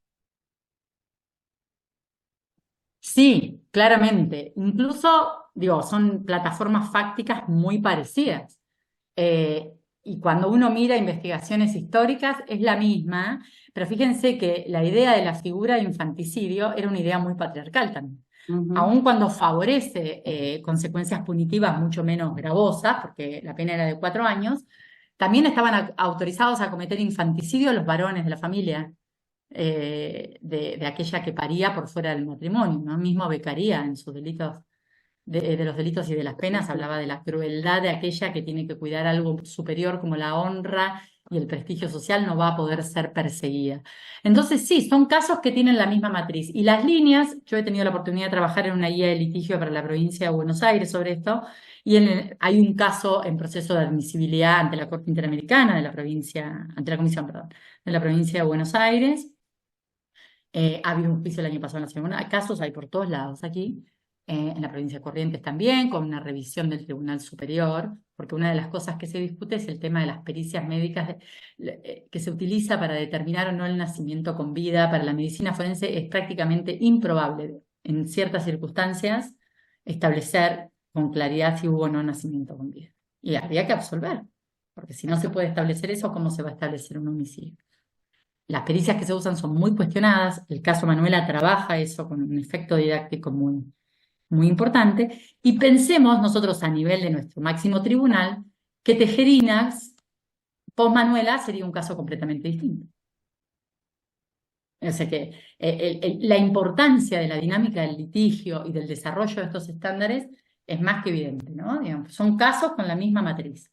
Sí, claramente. Incluso, digo, son plataformas fácticas muy parecidas. Y cuando uno mira investigaciones históricas es la misma, pero fíjense que la idea de la figura de infanticidio era una idea muy patriarcal también. Aun cuando favorece consecuencias punitivas mucho menos gravosas, porque la pena era de 4 años, también estaban autorizados a cometer infanticidio los varones de la familia. De aquella que paría por fuera del matrimonio, ¿no? Mismo Beccaria en sus delitos, de los delitos y de las penas, hablaba de la crueldad de aquella que tiene que cuidar algo superior como la honra y el prestigio social no va a poder ser perseguida. Entonces, sí, son casos que tienen la misma matriz. Y las líneas, yo he tenido la oportunidad de trabajar en una guía de litigio para la provincia de Buenos Aires sobre esto, y hay un caso en proceso de admisibilidad ante la Corte Interamericana de la provincia, ante la Comisión, perdón, de la provincia de Buenos Aires. Ha habido un juicio el año pasado en la ciudad. Hay casos, hay por todos lados aquí, en la provincia de Corrientes también, con una revisión del Tribunal Superior, porque una de las cosas que se discute es el tema de las pericias médicas que se utiliza para determinar o no el nacimiento con vida. Para la medicina forense es prácticamente improbable, en ciertas circunstancias, establecer con claridad si hubo o no nacimiento con vida. Y habría que absolver, porque si no se puede establecer eso, ¿cómo se va a establecer un homicidio? Las pericias que se usan son muy cuestionadas. El caso Manuela trabaja eso con un efecto didáctico muy, muy importante. Y pensemos nosotros a nivel de nuestro máximo tribunal que Tejerinas, post Manuela, sería un caso completamente distinto. O sea que la importancia de la dinámica del litigio y del desarrollo de estos estándares es más que evidente, ¿no? Digamos, son casos con la misma matriz.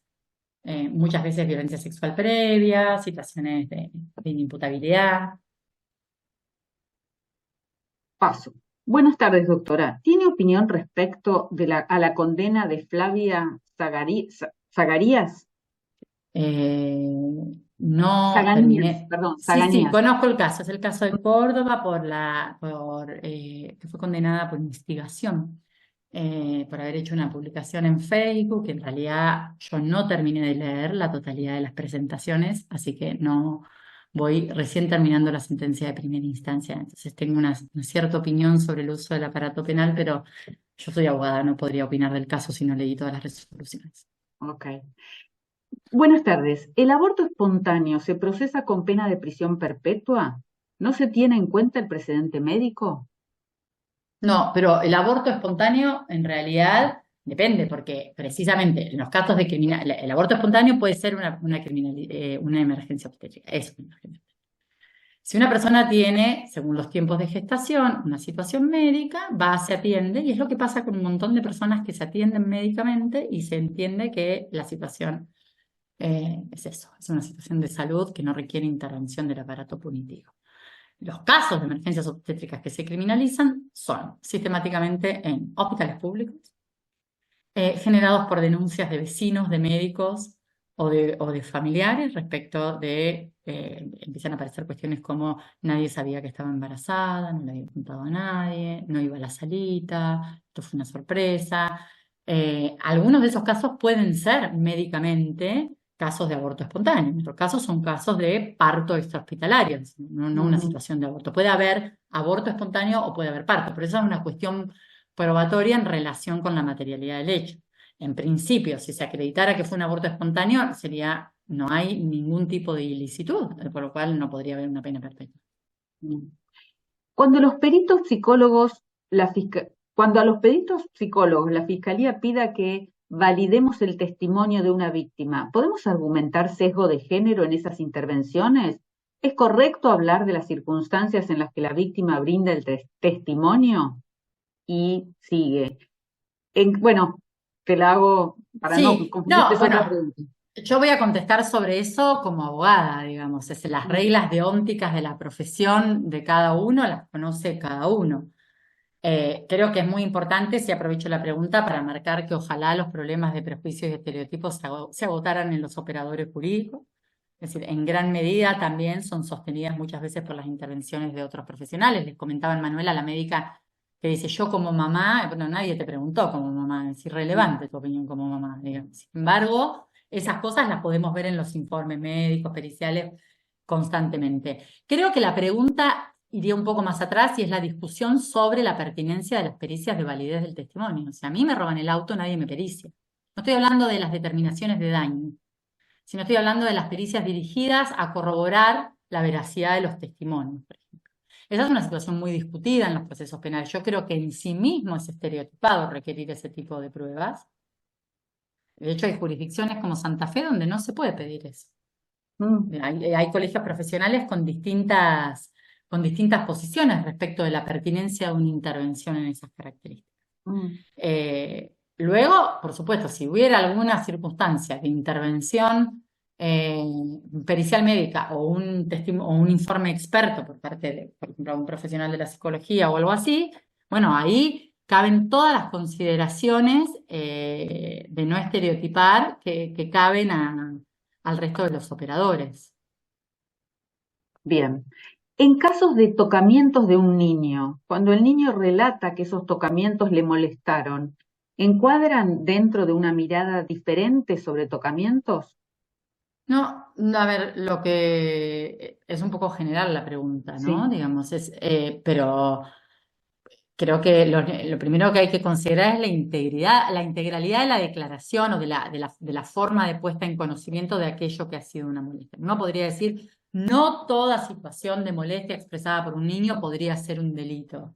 Muchas veces violencia sexual previa, situaciones de inimputabilidad. Paso. Buenas tardes, doctora. ¿Tiene opinión respecto a la condena de Flavia Zagarías? No Zaganías, terminé. perdón, Sí, Zaganías. conozco el caso. Es el caso de Córdoba que fue condenada por investigación, por haber hecho una publicación en Facebook, que en realidad yo no terminé de leer la totalidad de las presentaciones, así que no voy recién terminando la sentencia de primera instancia. Entonces tengo una cierta opinión sobre el uso del aparato penal, pero yo soy abogada, no podría opinar del caso si no leí todas las resoluciones. Ok. Buenas tardes. ¿El aborto espontáneo se procesa con pena de prisión perpetua? ¿No se tiene en cuenta el precedente médico? No, pero el aborto espontáneo en realidad depende, porque precisamente en los casos de el aborto espontáneo puede ser una emergencia obstétrica. Es una emergencia. Si una persona tiene, según los tiempos de gestación, una situación médica, va, se atiende, y es lo que pasa con un montón de personas que se atienden médicamente y se entiende que la situación es eso, es una situación de salud que no requiere intervención del aparato punitivo. Los casos de emergencias obstétricas que se criminalizan son sistemáticamente en hospitales públicos, generados por denuncias de vecinos, de médicos o de familiares respecto de, empiezan a aparecer cuestiones como nadie sabía que estaba embarazada, no le había contado a nadie, no iba a la salita, esto fue una sorpresa. Algunos de esos casos pueden ser médicamente casos de aborto espontáneo, en otros casos son casos de parto extrahospitalario, no una situación de aborto. Puede haber aborto espontáneo o puede haber parto, pero esa es una cuestión probatoria en relación con la materialidad del hecho. En principio, si se acreditara que fue un aborto espontáneo, no hay ningún tipo de ilicitud, por lo cual no podría haber una pena perpetua. Cuando los peritos psicólogos, cuando a los peritos psicólogos la Fiscalía pida que validemos el testimonio de una víctima, ¿podemos argumentar sesgo de género en esas intervenciones? ¿Es correcto hablar de las circunstancias en las que la víctima brinda el testimonio? Y sigue. Bueno, te la hago para no Sí, no, confundirte otra bueno, pregunta. yo voy a contestar sobre eso como abogada, digamos, es las reglas deónticas de la profesión de cada uno, las conoce cada uno. Creo que es muy importante, si aprovecho la pregunta, para marcar que ojalá los problemas de prejuicios y estereotipos se agotaran en los operadores jurídicos. Es decir, en gran medida también son sostenidas muchas veces por las intervenciones de otros profesionales. Les comentaba en Manuela, la médica, que dice, yo como mamá, bueno, nadie te preguntó como mamá, es irrelevante tu opinión como mamá, digamos. Sin embargo, esas cosas las podemos ver en los informes médicos, periciales, constantemente. Creo que la pregunta iría un poco más atrás y es la discusión sobre la pertinencia de las pericias de validez del testimonio. O sea, a mí me roban el auto, nadie me pericia. No estoy hablando de las determinaciones de daño, sino estoy hablando de las pericias dirigidas a corroborar la veracidad de los testimonios, por ejemplo. Esa es una situación muy discutida en los procesos penales. Yo creo que en sí mismo es estereotipado requerir ese tipo de pruebas. De hecho, hay jurisdicciones como Santa Fe donde no se puede pedir eso. Hay colegios profesionales con distintas posiciones respecto de la pertinencia de una intervención en esas características. Luego, por supuesto, si hubiera alguna circunstancia de intervención eh, pericial médica o o un informe experto por parte de, por ejemplo, un profesional de la psicología o algo así, bueno, ahí caben todas las consideraciones de no estereotipar que caben al resto de los operadores. Bien. En casos de tocamientos de un niño, cuando el niño relata que esos tocamientos le molestaron, ¿encuadran dentro de una mirada diferente sobre tocamientos? No, a ver, lo que es un poco general la pregunta, ¿no? Sí. Digamos, pero creo que lo primero que hay que considerar es la integridad, la integralidad de la declaración o de la forma de puesta en conocimiento de aquello que ha sido una molestia. Uno podría decir, no toda situación de molestia expresada por un niño podría ser un delito.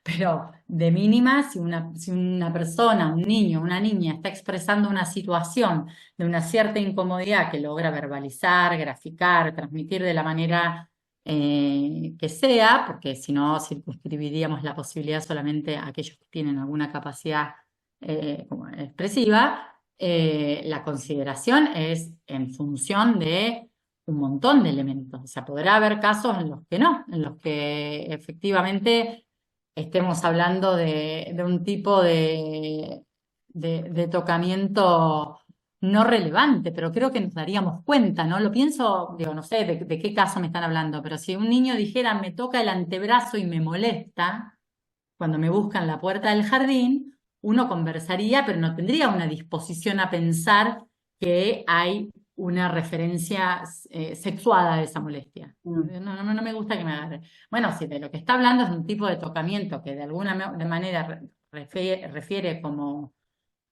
Pero de mínima, si una persona, un niño, una niña está expresando una situación de una cierta incomodidad que logra verbalizar, graficar, transmitir de la manera que sea, porque si no circunscribiríamos la posibilidad solamente a aquellos que tienen alguna capacidad como expresiva, la consideración es en función de un montón de elementos. O sea, podrá haber casos en los que no, en los que efectivamente estemos hablando de un tipo de tocamiento no relevante, pero creo que nos daríamos cuenta, ¿no? Lo pienso, digo, no sé de qué caso me están hablando, pero si un niño dijera, me toca el antebrazo y me molesta, cuando me buscan la puerta del jardín, uno conversaría, pero no tendría una disposición a pensar que hay una referencia sexuada de esa molestia. Mm. No me gusta que me agarre. Bueno, si de lo que está hablando es un tipo de tocamiento que de alguna manera refiere como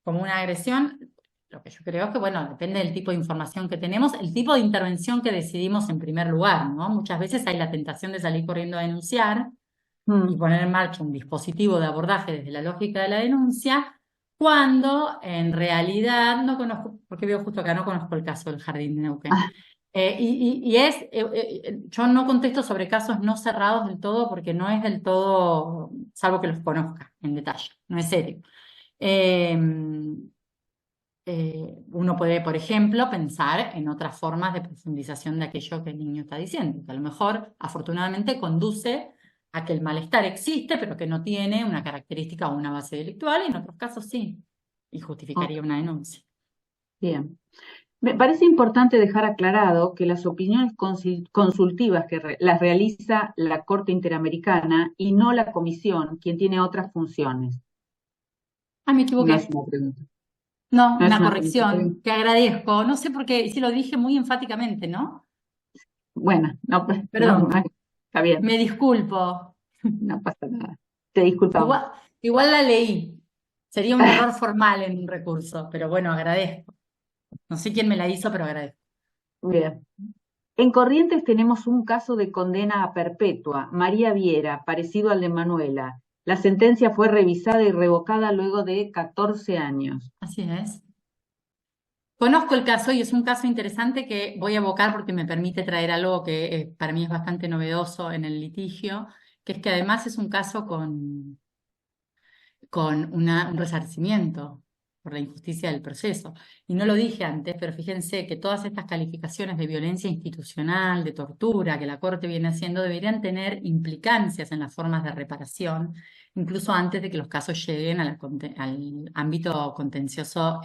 una agresión, lo que yo creo es que, bueno, depende del tipo de información que tenemos, el tipo de intervención que decidimos en primer lugar, ¿no? Muchas veces hay la tentación de salir corriendo a denunciar y Mm. poner en marcha un dispositivo de abordaje desde la lógica de la denuncia, cuando en realidad no conozco, porque veo justo acá, no conozco el caso del Jardín de Neuquén. Ah, Yo no contesto sobre casos no cerrados del todo porque no es del todo, salvo que los conozca en detalle, no es serio. Eh, Uno puede, por ejemplo, pensar en otras formas de profundización de aquello que el niño está diciendo, que a lo mejor, afortunadamente, conduce a que el malestar existe, pero que no tiene una característica o una base delictual, y en otros casos sí, y ok, justificaría una denuncia. bien. Me parece importante dejar aclarado que las opiniones consultivas las realiza la Corte Interamericana y no la Comisión, quien tiene otras funciones. Ah, me No es equivoqué. una pregunta. No, No es una una pregunta. corrección. Te agradezco. No sé por qué, si lo dije muy enfáticamente, ¿no? Bueno, no, no, Perdón, está bien, me disculpo. no pasa nada. Te disculpamos. Igual, igual la leí. Sería un error formal en un recurso, pero bueno, agradezco. No sé quién me la hizo, pero agradezco. Bien. En Corrientes tenemos un caso de condena a perpetua, María Viera, parecido al de Manuela. La sentencia fue revisada y revocada luego de 14 años. Así es. Conozco el caso y es un caso interesante que voy a evocar porque me permite traer algo que para mí es bastante novedoso en el litigio, que es que además es un caso con un resarcimiento por la injusticia del proceso. Y no lo dije antes, pero fíjense que todas estas calificaciones de violencia institucional, de tortura que la Corte viene haciendo, deberían tener implicancias en las formas de reparación, incluso antes de que los casos lleguen al ámbito contencioso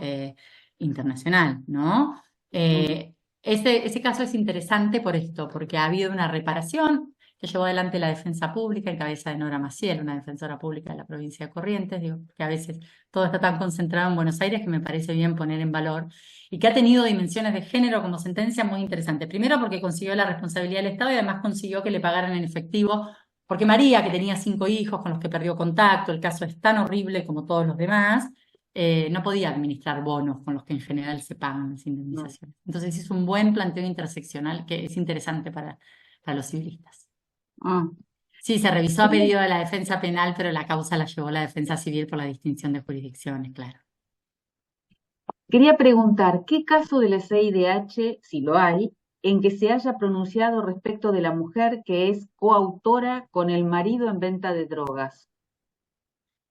internacional, ¿no? Mm. Ese caso es interesante por esto, porque ha habido una reparación que llevó adelante la defensa pública en cabeza de Nora Maciel, una defensora pública de la provincia de Corrientes, digo, que a veces todo está tan concentrado en Buenos Aires que me parece bien poner en valor, y que ha tenido dimensiones de género como sentencia muy interesante. Primero porque consiguió la responsabilidad del Estado y además consiguió que le pagaran en efectivo, porque María, que tenía 5 hijos con los que perdió contacto, el caso es tan horrible como todos los demás, no podía administrar bonos con los que en general se pagan las No. indemnizaciones. Entonces es un buen planteo interseccional que es interesante para los civilistas. Ah. Sí, se revisó a Quería, pedido de la defensa penal, pero la causa la llevó la defensa civil por la distinción de jurisdicciones, claro. quería preguntar, ¿qué caso de la CIDH, si lo hay, en que se haya pronunciado respecto de la mujer que es coautora con el marido en venta de drogas?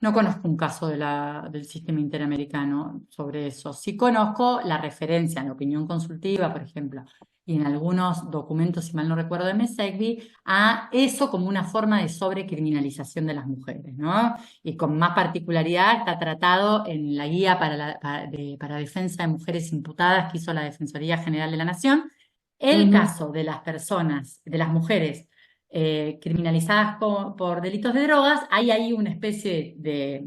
No conozco un caso del sistema interamericano sobre eso. Sí conozco la referencia en la opinión consultiva, por ejemplo, y en algunos documentos, si mal no recuerdo, de Mesegvi, a eso como una forma de sobrecriminalización de las mujeres, ¿no? Y con más particularidad está tratado en la guía para defensa de mujeres imputadas que hizo la Defensoría General de la Nación. El Ujú. caso de las personas, de las mujeres criminalizadas por delitos de drogas, hay ahí una especie de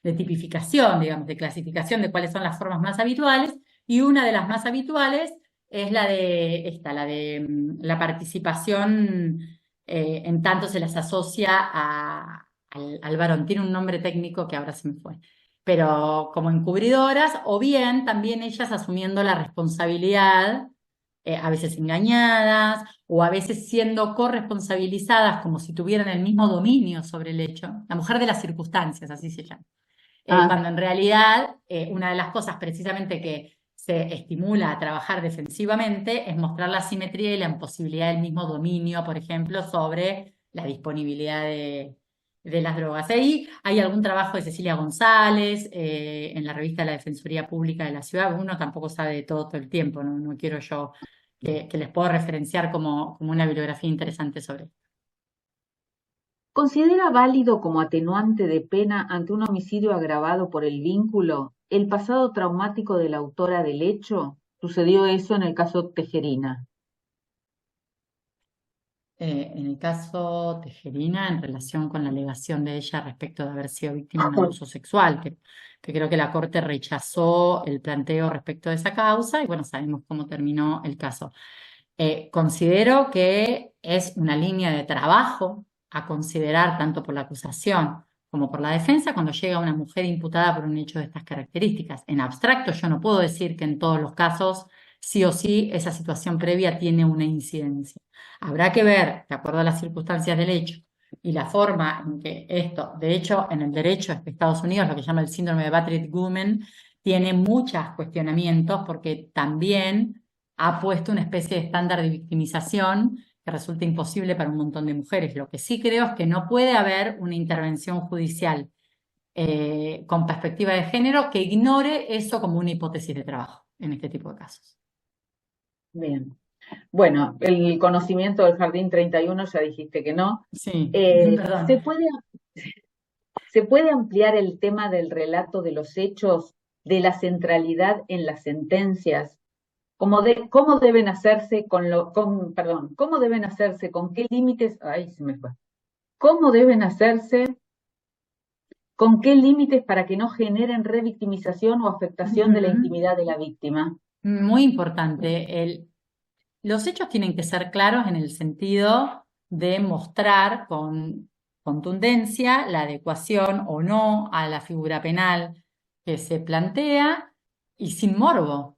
tipificación, digamos, de clasificación de cuáles son las formas más habituales, y una de las más habituales es la participación, en tanto se las asocia al varón. Tiene un nombre técnico que ahora se me fue. Pero como encubridoras, o bien también ellas asumiendo la responsabilidad, a veces engañadas, o a veces siendo corresponsabilizadas como si tuvieran el mismo dominio sobre el hecho. La mujer de las circunstancias, así se llama. Ah, Cuando en realidad una de las cosas precisamente que se estimula a trabajar defensivamente es mostrar la simetría y la imposibilidad del mismo dominio, por ejemplo, sobre la disponibilidad de las drogas. Ahí hay algún trabajo de Cecilia González en la revista de la Defensoría Pública de la Ciudad. Uno tampoco sabe de todo el tiempo, no, no quiero yo que les puedo referenciar como una bibliografía interesante sobre esto. ¿considera válido como atenuante de pena ante un homicidio agravado por el vínculo el pasado traumático de la autora del hecho? Sucedió eso en el caso Tejerina. En el caso Tejerina, en relación con la alegación de ella respecto de haber sido víctima de un abuso sexual, que creo que la Corte rechazó el planteo respecto de esa causa y bueno, sabemos cómo terminó el caso. Considero que es una línea de trabajo a considerar tanto por la acusación como por la defensa cuando llega una mujer imputada por un hecho de estas características. En abstracto, yo no puedo decir que en todos los casos sí o sí esa situación previa tiene una incidencia. Habrá que ver, de acuerdo a las circunstancias del hecho y la forma en que esto, de hecho, en el derecho de Estados Unidos, lo que se llama el síndrome de Barrett-Goodman, tiene muchos cuestionamientos porque también ha puesto una especie de estándar de victimización que resulta imposible para un montón de mujeres. Lo que sí creo es que no puede haber una intervención judicial con perspectiva de género que ignore eso como una hipótesis de trabajo en este tipo de casos. Bien. Bueno, el conocimiento del Jardín 31 ya dijiste que no. Sí, Eh, perdón. ¿se puede, ¿se puede ampliar el tema del relato de los hechos, de la centralidad en las sentencias? ¿Cómo deben hacerse cómo deben hacerse, con qué límites, ay, se me fue. ¿Cómo deben hacerse, con qué límites para que no generen revictimización o afectación de la Ujú. intimidad de la víctima? Muy importante. Los hechos tienen que ser claros en el sentido de mostrar con contundencia la adecuación o no a la figura penal que se plantea y sin morbo.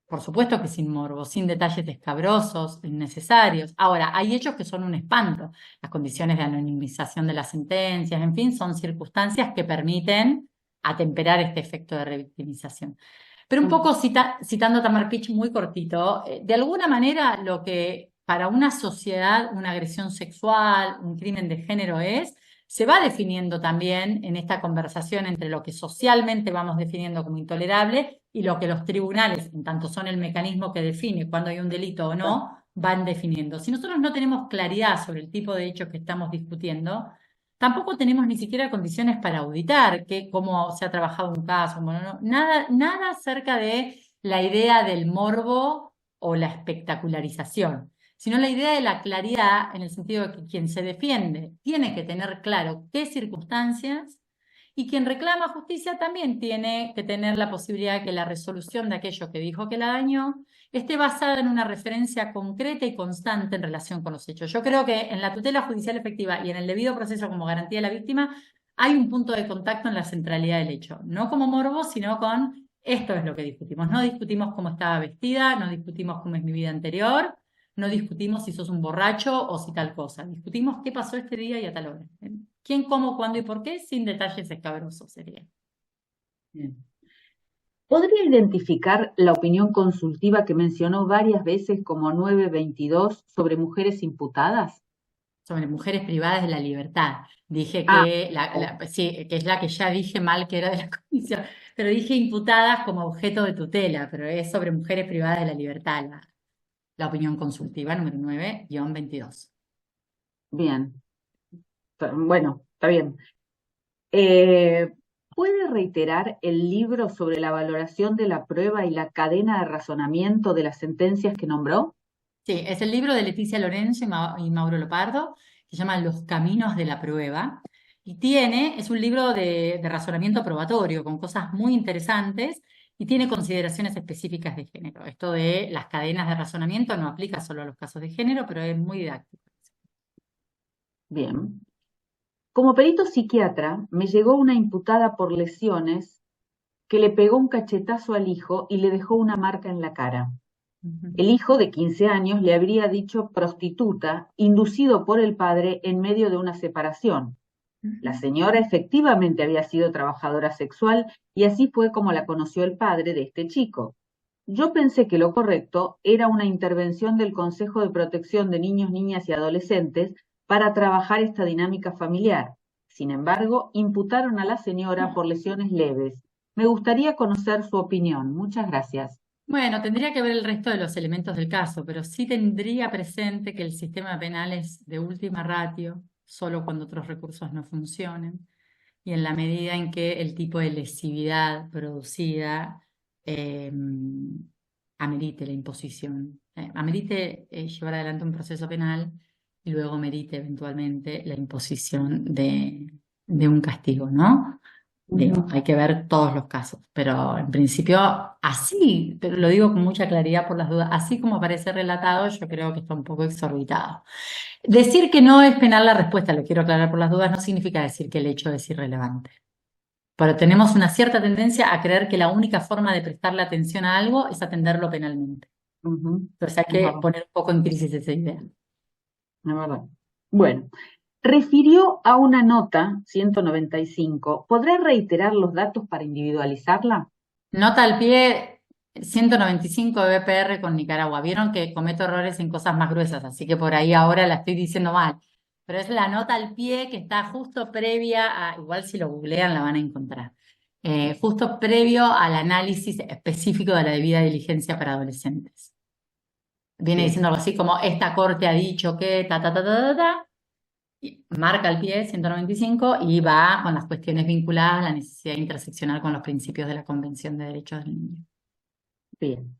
Por supuesto que sin morbo, sin detalles escabrosos, innecesarios. Ahora, hay hechos que son un espanto. Las condiciones de anonimización de las sentencias, en fin, son circunstancias que permiten atemperar este efecto de revictimización. Pero un poco citando a Tamar Pitch muy cortito, de alguna manera lo que para una sociedad una agresión sexual, un crimen de género es, se va definiendo también en esta conversación entre lo que socialmente vamos definiendo como intolerable y lo que los tribunales, en tanto son el mecanismo que define cuándo hay un delito o no, van definiendo. Si nosotros no tenemos claridad sobre el tipo de hechos que estamos discutiendo, tampoco tenemos ni siquiera condiciones para auditar cómo se ha trabajado un caso, bueno, nada, nada acerca de la idea del morbo o la espectacularización, sino la idea de la claridad en el sentido de que quien se defiende tiene que tener claro qué circunstancias y quien reclama justicia también tiene que tener la posibilidad de que la resolución de aquello que dijo que la dañó esté basada en una referencia concreta y constante en relación con los hechos. Yo creo que en la tutela judicial efectiva y en el debido proceso como garantía de la víctima hay un punto de contacto en la centralidad del hecho, no como morbo, sino con esto es lo que discutimos. No discutimos cómo estaba vestida, no discutimos cómo es mi vida anterior, no discutimos si sos un borracho o si tal cosa. Discutimos qué pasó este día y a tal hora. ¿Quién, cómo, cuándo y por qué? Sin detalles escabrosos sería. Bien. ¿Podría identificar la opinión consultiva que mencionó varias veces como 922 sobre mujeres imputadas? sobre mujeres privadas de la libertad. Dije Ah, que, sí, que es la que ya dije mal que era de la comisión, pero dije imputadas como objeto de tutela, pero es sobre mujeres privadas de la libertad, la opinión consultiva número 9-22. bien. Bueno, está bien. Eh, ¿Puede reiterar el libro sobre la valoración de la prueba y la cadena de razonamiento de las sentencias que nombró? Sí, es el libro de Leticia Lorenzo y Mauro Lopardo, que se llama Los Caminos de la Prueba. Y es un libro de razonamiento probatorio, con cosas muy interesantes, y tiene consideraciones específicas de género. Esto de las cadenas de razonamiento no aplica solo a los casos de género, pero es muy didáctico. Bien. Como perito psiquiatra, me llegó una imputada por lesiones que le pegó un cachetazo al hijo y le dejó una marca en la cara. Ujú. El hijo de 15 años le habría dicho prostituta, inducido por el padre en medio de una separación. La Ujú. señora efectivamente había sido trabajadora sexual y así fue como la conoció el padre de este chico. Yo pensé que lo correcto era una intervención del Consejo de Protección de Niños, Niñas y Adolescentes para trabajar esta dinámica familiar. Sin embargo, imputaron a la señora por lesiones leves. Me gustaría conocer su opinión. Muchas gracias. Bueno, tendría que ver el resto de los elementos del caso, pero sí tendría presente que el sistema penal es de última ratio, solo cuando otros recursos no funcionen, y en la medida en que el tipo de lesividad producida eh, amerite la imposición, amerite llevar adelante un proceso penal y luego merite eventualmente la imposición de un castigo, ¿no? Digo, Ujú. hay que ver todos los casos, pero en principio así, pero lo digo con mucha claridad por las dudas, así como aparece relatado, yo creo que está un poco exorbitado. Decir que no es penal la respuesta, lo quiero aclarar por las dudas, no significa decir que el hecho es irrelevante. Pero tenemos una cierta tendencia a creer que la única forma de prestarle atención a algo es atenderlo penalmente. Ujú. Entonces hay Es que verdad, poner un poco en crisis esa idea. es verdad. Bueno, refirió a una nota 195. ¿Podrá reiterar los datos para individualizarla? Nota al pie, 195 de BPR con Nicaragua. Vieron que cometo errores en cosas más gruesas, así que por ahí ahora la estoy diciendo mal. Pero es la nota al pie que está justo previa a, igual si lo googlean la van a encontrar, justo previo al análisis específico de la debida diligencia para adolescentes. Viene Bien, diciendo algo así como, esta corte ha dicho que ta, ta, ta, ta, ta, ta, y marca el pie 195 y va con las cuestiones vinculadas a la necesidad interseccional con los principios de la Convención de Derechos del Niño. bien.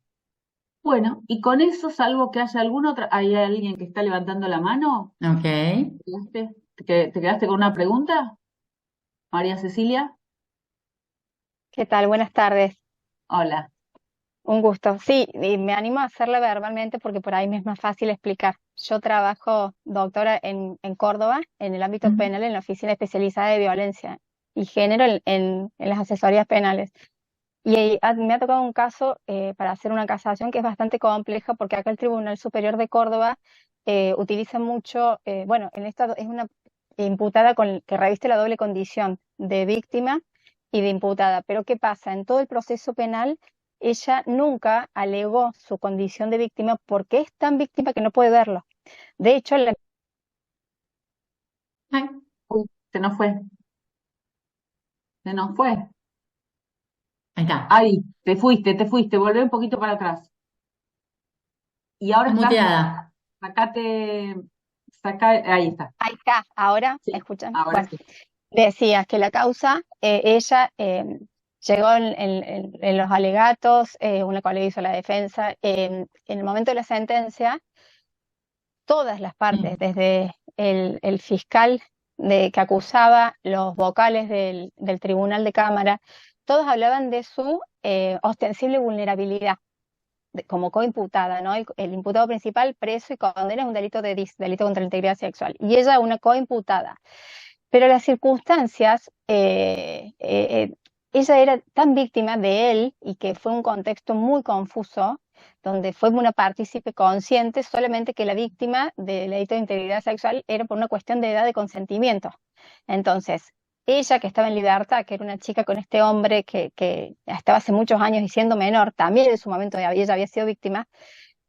Bueno, y con eso, salvo que haya alguna otra, ¿hay alguien que está levantando la mano? Ok. ¿Te quedaste con una pregunta, María Cecilia? ¿Qué tal? Buenas tardes. Hola. Un gusto. Sí, y me animo a hacerla verbalmente porque por ahí me es más fácil explicar. Yo trabajo, doctora, en Córdoba, en el ámbito Ujú. penal, en la Oficina Especializada de Violencia y Género en las asesorías penales. Y me ha tocado un caso para hacer una casación que es bastante compleja porque acá el Tribunal Superior de Córdoba utiliza mucho, bueno, en esta es una imputada que reviste la doble condición de víctima y de imputada. Pero ¿qué pasa? En todo el proceso penal, ella nunca alegó su condición de víctima porque es tan víctima que no puede verlo. De hecho, Ay, Uy, se nos fue, se nos fue. ahí está. Ahí, te fuiste, volvé un poquito para atrás. Y ahora Está estás, muteada. sacate, ahí está. ahí está, ahora, ¿me Sí, escuchan? ahora Bueno. sí. Decía que la causa, ella llegó en los alegatos, una colega hizo la defensa, en el momento de la sentencia, todas las partes, Sí. desde el fiscal que acusaba, los vocales del Tribunal de Cámara, todos hablaban de su ostensible vulnerabilidad como coimputada, ¿no? El imputado principal preso y condena es un delito de delito contra la integridad sexual, y ella una coimputada. Pero las circunstancias, ella era tan víctima de él y que fue un contexto muy confuso, donde fue una partícipe consciente, solamente que la víctima del delito de integridad sexual era por una cuestión de edad de consentimiento. Entonces, ella que estaba en libertad, que era una chica con este hombre que estaba hace muchos años y siendo menor, también en su momento ella había sido víctima,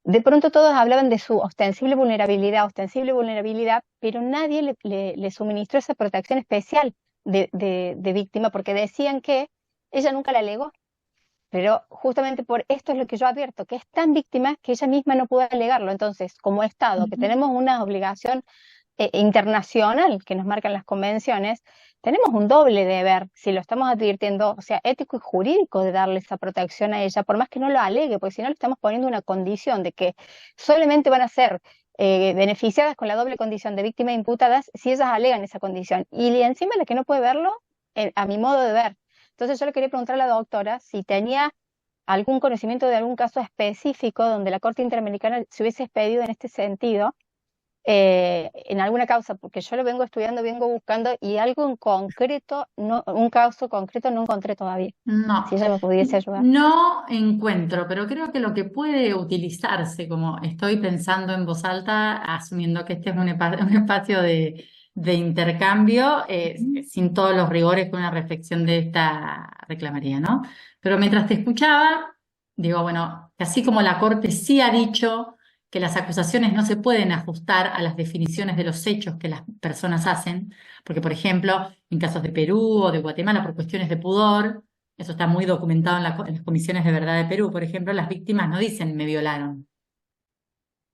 de pronto todos hablaban de su ostensible vulnerabilidad, pero nadie le suministró esa protección especial de víctima, porque decían que ella nunca la alegó. Pero justamente por esto es lo que yo advierto, que es tan víctima que ella misma no pudo alegarlo. Entonces, como Estado, que tenemos una obligación internacional que nos marcan las convenciones, tenemos un doble deber, si lo estamos advirtiendo, o sea, ético y jurídico, de darle esa protección a ella, por más que no lo alegue, porque si no le estamos poniendo una condición de que solamente van a ser beneficiadas con la doble condición de víctima e imputadas si ellas alegan esa condición. Y encima la que no puede verlo, a mi modo de ver. Entonces yo le quería preguntar a la doctora si tenía algún conocimiento de algún caso específico donde la Corte Interamericana se hubiese expedido en este sentido, en alguna causa, porque yo lo vengo estudiando, vengo buscando, y algo en concreto, no, un caso concreto no encontré todavía. No, Si ella me pudiese ayudar. no encuentro, pero creo que lo que puede utilizarse, como estoy pensando en voz alta, asumiendo que este es un espacio de intercambio, sin todos los rigores que una reflexión de esta reclamaría, ¿no? Pero mientras te escuchaba, digo, bueno, que así como la Corte sí ha dicho que las acusaciones no se pueden ajustar a las definiciones de los hechos que las personas hacen, porque, por ejemplo, en casos de Perú o de Guatemala, por cuestiones de pudor, eso está muy documentado en las comisiones de verdad de Perú, por ejemplo, las víctimas no dicen me violaron,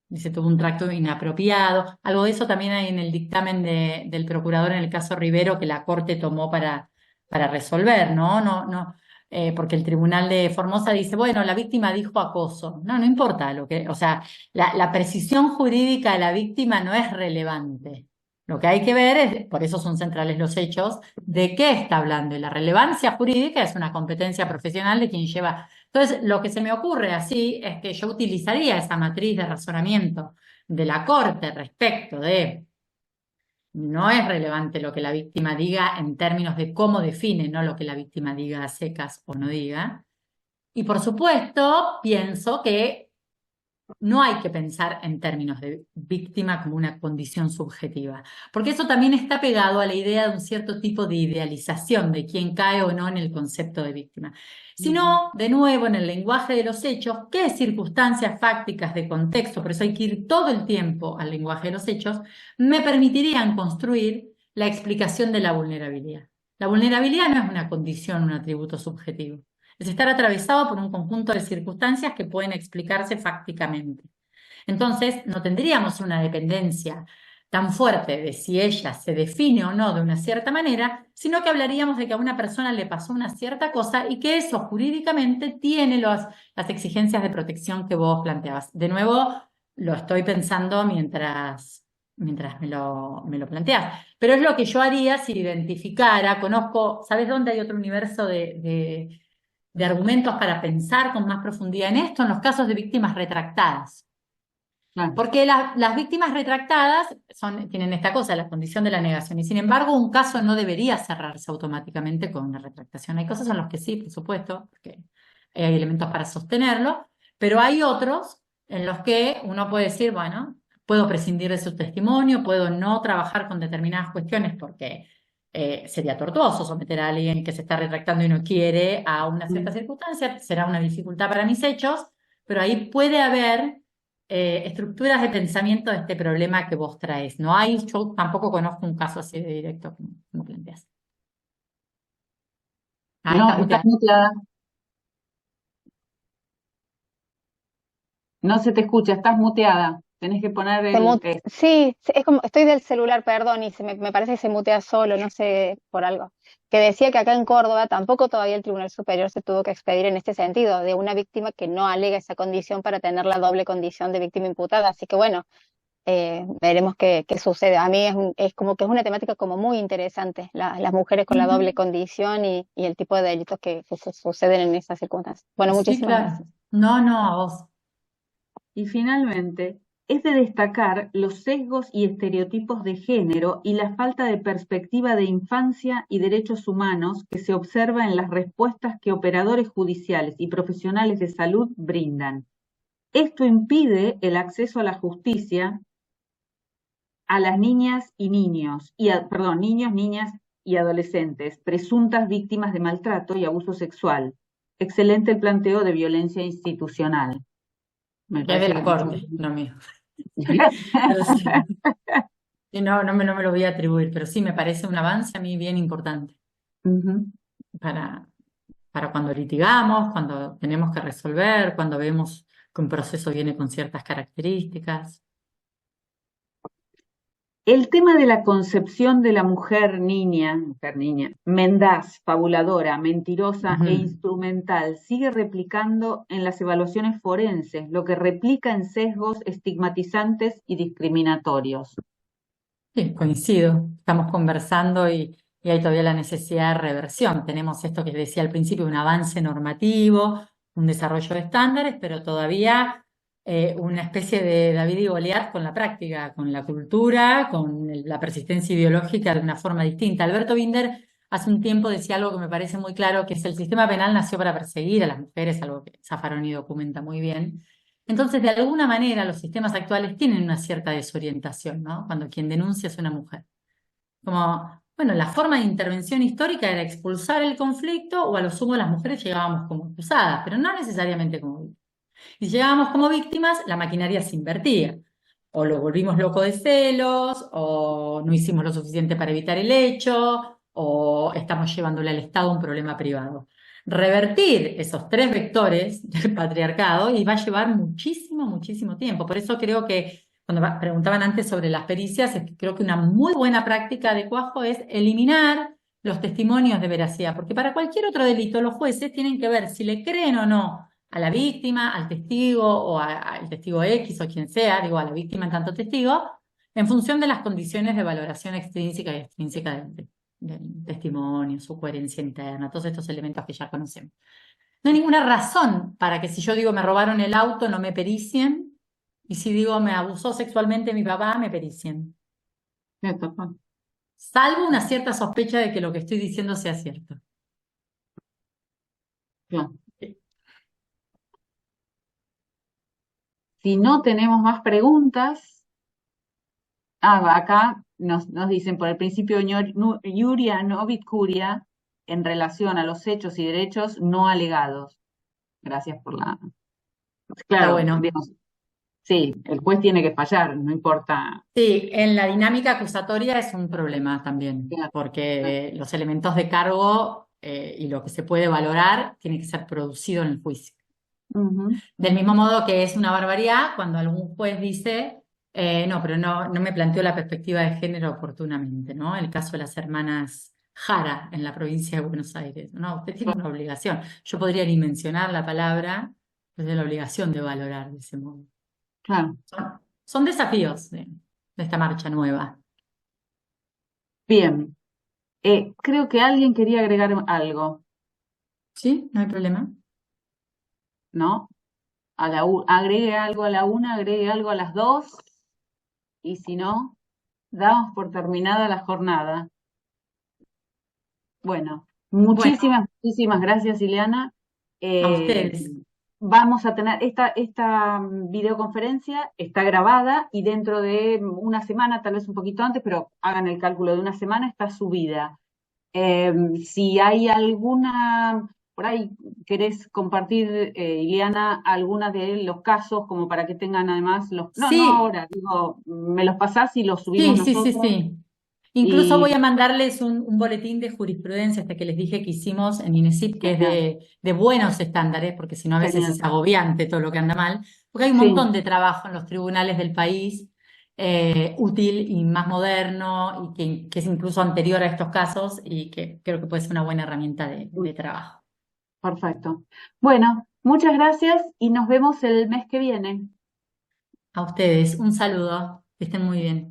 dice tuvo un trato inapropiado. Algo de eso también hay en el dictamen del procurador en el caso Rivero que la Corte tomó para resolver, ¿no? Porque el Tribunal de Formosa dice, bueno, la víctima dijo acoso. No importa o sea, la precisión jurídica de la víctima no es relevante. Lo que hay que ver es, por eso son centrales los hechos, de qué está hablando. Y la relevancia jurídica es una competencia profesional de quien lleva. Entonces, lo que se me ocurre así es que yo utilizaría esa matriz de razonamiento de la Corte respecto de no es relevante lo que la víctima diga en términos de cómo define, no lo que la víctima diga a secas o no diga. Y por supuesto, pienso que no hay que pensar en términos de víctima como una condición subjetiva, porque eso también está pegado a la idea de un cierto tipo de idealización de quién cae o no en el concepto de víctima. Sino, de nuevo, en el lenguaje de los hechos, qué circunstancias fácticas de contexto, por eso hay que ir todo el tiempo al lenguaje de los hechos, me permitirían construir la explicación de la vulnerabilidad. La vulnerabilidad no es una condición, un atributo subjetivo. Es estar atravesado por un conjunto de circunstancias que pueden explicarse fácticamente. Entonces, no tendríamos una dependencia tan fuerte de si ella se define o no de una cierta manera, sino que hablaríamos de que a una persona le pasó una cierta cosa y que eso jurídicamente tiene las exigencias de protección que vos planteabas. De nuevo, lo estoy pensando mientras me lo planteás. Pero es lo que yo haría si identificara, conozco, ¿sabes dónde hay otro universo de argumentos para pensar con más profundidad en esto? En los casos de víctimas retractadas. Claro. Porque las víctimas retractadas tienen esta cosa, la condición de la negación, y sin embargo un caso no debería cerrarse automáticamente con una retractación. Hay cosas en las que sí, por supuesto, porque hay elementos para sostenerlo, pero hay otros en los que uno puede decir, bueno, puedo prescindir de su testimonio, puedo no trabajar con determinadas cuestiones porque sería tortuoso someter a alguien que se está retractando y no quiere a una cierta circunstancia, será una dificultad para mis hechos, pero ahí puede haber estructuras de pensamiento de este problema que vos traes. Yo tampoco conozco un caso así de directo como planteas. No, estás muteada. No se te escucha, estás muteada. Tenés que poner Sí, es como, estoy del celular, perdón, y me parece que se mutea solo, no sé, por algo. Que decía que acá en Córdoba tampoco todavía el Tribunal Superior se tuvo que expedir en este sentido, de una víctima que no alega esa condición para tener la doble condición de víctima imputada. Así que bueno, veremos qué sucede. A mí es como que es una temática como muy interesante, las mujeres con la doble condición y el tipo de delitos que se suceden en esas circunstancias. Bueno, muchísimas gracias. No, a vos. Y finalmente, es de destacar los sesgos y estereotipos de género y la falta de perspectiva de infancia y derechos humanos que se observa en las respuestas que operadores judiciales y profesionales de salud brindan. Esto impide el acceso a la justicia a las niñas y niños, niños, niñas y adolescentes, presuntas víctimas de maltrato y abuso sexual. Excelente el planteo de violencia institucional. Me Que es de parece la que corte, no mío. Pero sí, y no me lo voy a atribuir, pero sí me parece un avance a mí bien importante Ujú. para, para cuando litigamos, cuando tenemos que resolver, cuando vemos que un proceso viene con ciertas características. El tema de la concepción de la mujer niña, mendaz, fabuladora, mentirosa e Ujú. instrumental sigue replicando en las evaluaciones forenses, lo que replica en sesgos estigmatizantes y discriminatorios. Sí, coincido. Estamos conversando y hay todavía la necesidad de reversión. Tenemos esto que decía al principio, un avance normativo, un desarrollo de estándares, pero todavía una especie de David y Goliat con la práctica, con la cultura, con la persistencia ideológica de una forma distinta. Alberto Binder hace un tiempo decía algo que me parece muy claro, que es el sistema penal nació para perseguir a las mujeres, algo que Zaffaroni documenta muy bien. Entonces, de alguna manera, los sistemas actuales tienen una cierta desorientación, ¿no? Cuando quien denuncia es una mujer. Como, bueno, la forma de intervención histórica era expulsar el conflicto o a lo sumo las mujeres llegábamos como acusadas, pero no necesariamente como víctimas. Y si llegábamos como víctimas, la maquinaria se invertía. O lo volvimos loco de celos, o no hicimos lo suficiente para evitar el hecho, o estamos llevándole al Estado un problema privado. Revertir esos tres vectores del patriarcado y va a llevar muchísimo, muchísimo tiempo. Por eso creo que, cuando preguntaban antes sobre las pericias, creo que una muy buena práctica de cuajo es eliminar los testimonios de veracidad, porque para cualquier otro delito los jueces tienen que ver si le creen o no a la víctima, al testigo o al testigo X o quien sea, digo a la víctima en tanto testigo, en función de las condiciones de valoración extrínseca y extrínseca del testimonio, su coherencia interna, todos estos elementos que ya conocemos. No hay ninguna razón para que si yo digo me robaron el auto no me pericien y si digo me abusó sexualmente mi papá me pericien. Salvo una cierta sospecha de que lo que estoy diciendo sea cierto. Claro. Si no tenemos más preguntas, acá nos dicen por el principio Iuria Novit Curia en relación a los hechos y derechos no alegados. Gracias por la... Está Claro, bueno. digamos, sí, el juez tiene que fallar, no importa. Sí, en la dinámica acusatoria es un problema también, Claro, porque los elementos de cargo y lo que se puede valorar tiene que ser producido en el juicio. ujú, Del mismo modo que es una barbaridad cuando algún juez dice, no, pero no me planteó la perspectiva de género oportunamente, ¿no? El caso de las hermanas Jara en la provincia de Buenos Aires. No, usted tiene una obligación. Yo podría ni mencionar la palabra, pero es la obligación de valorar de ese modo. claro. Son desafíos de esta marcha nueva. Bien, creo que alguien quería agregar algo, ¿Sí? No hay problema. ¿no? Agregue algo a la una, agregue algo a las dos, y si no, damos por terminada la jornada. Bueno, Bueno, muchísimas gracias, Ileana. a Eh, ustedes. Vamos a tener esta videoconferencia, está grabada y dentro de una semana, tal vez un poquito antes, pero hagan el cálculo de una semana, está subida. Si hay alguna, por ahí querés compartir, Ileana, alguna de los casos, como para que tengan además no Sí, ahora, digo, me los pasás y los subimos nosotros. sí. Incluso Y voy a mandarles un boletín de jurisprudencia, hasta que les dije que hicimos en INESIP, que es genial, de buenos estándares, porque si no a veces es genial. agobiante todo lo que anda mal, porque hay un Sí, montón de trabajo en los tribunales del país, útil y más moderno, y que es incluso anterior a estos casos, y que creo que puede ser una buena herramienta de trabajo. perfecto. Bueno, muchas gracias y nos vemos el mes que viene. A ustedes, un saludo, que estén muy bien.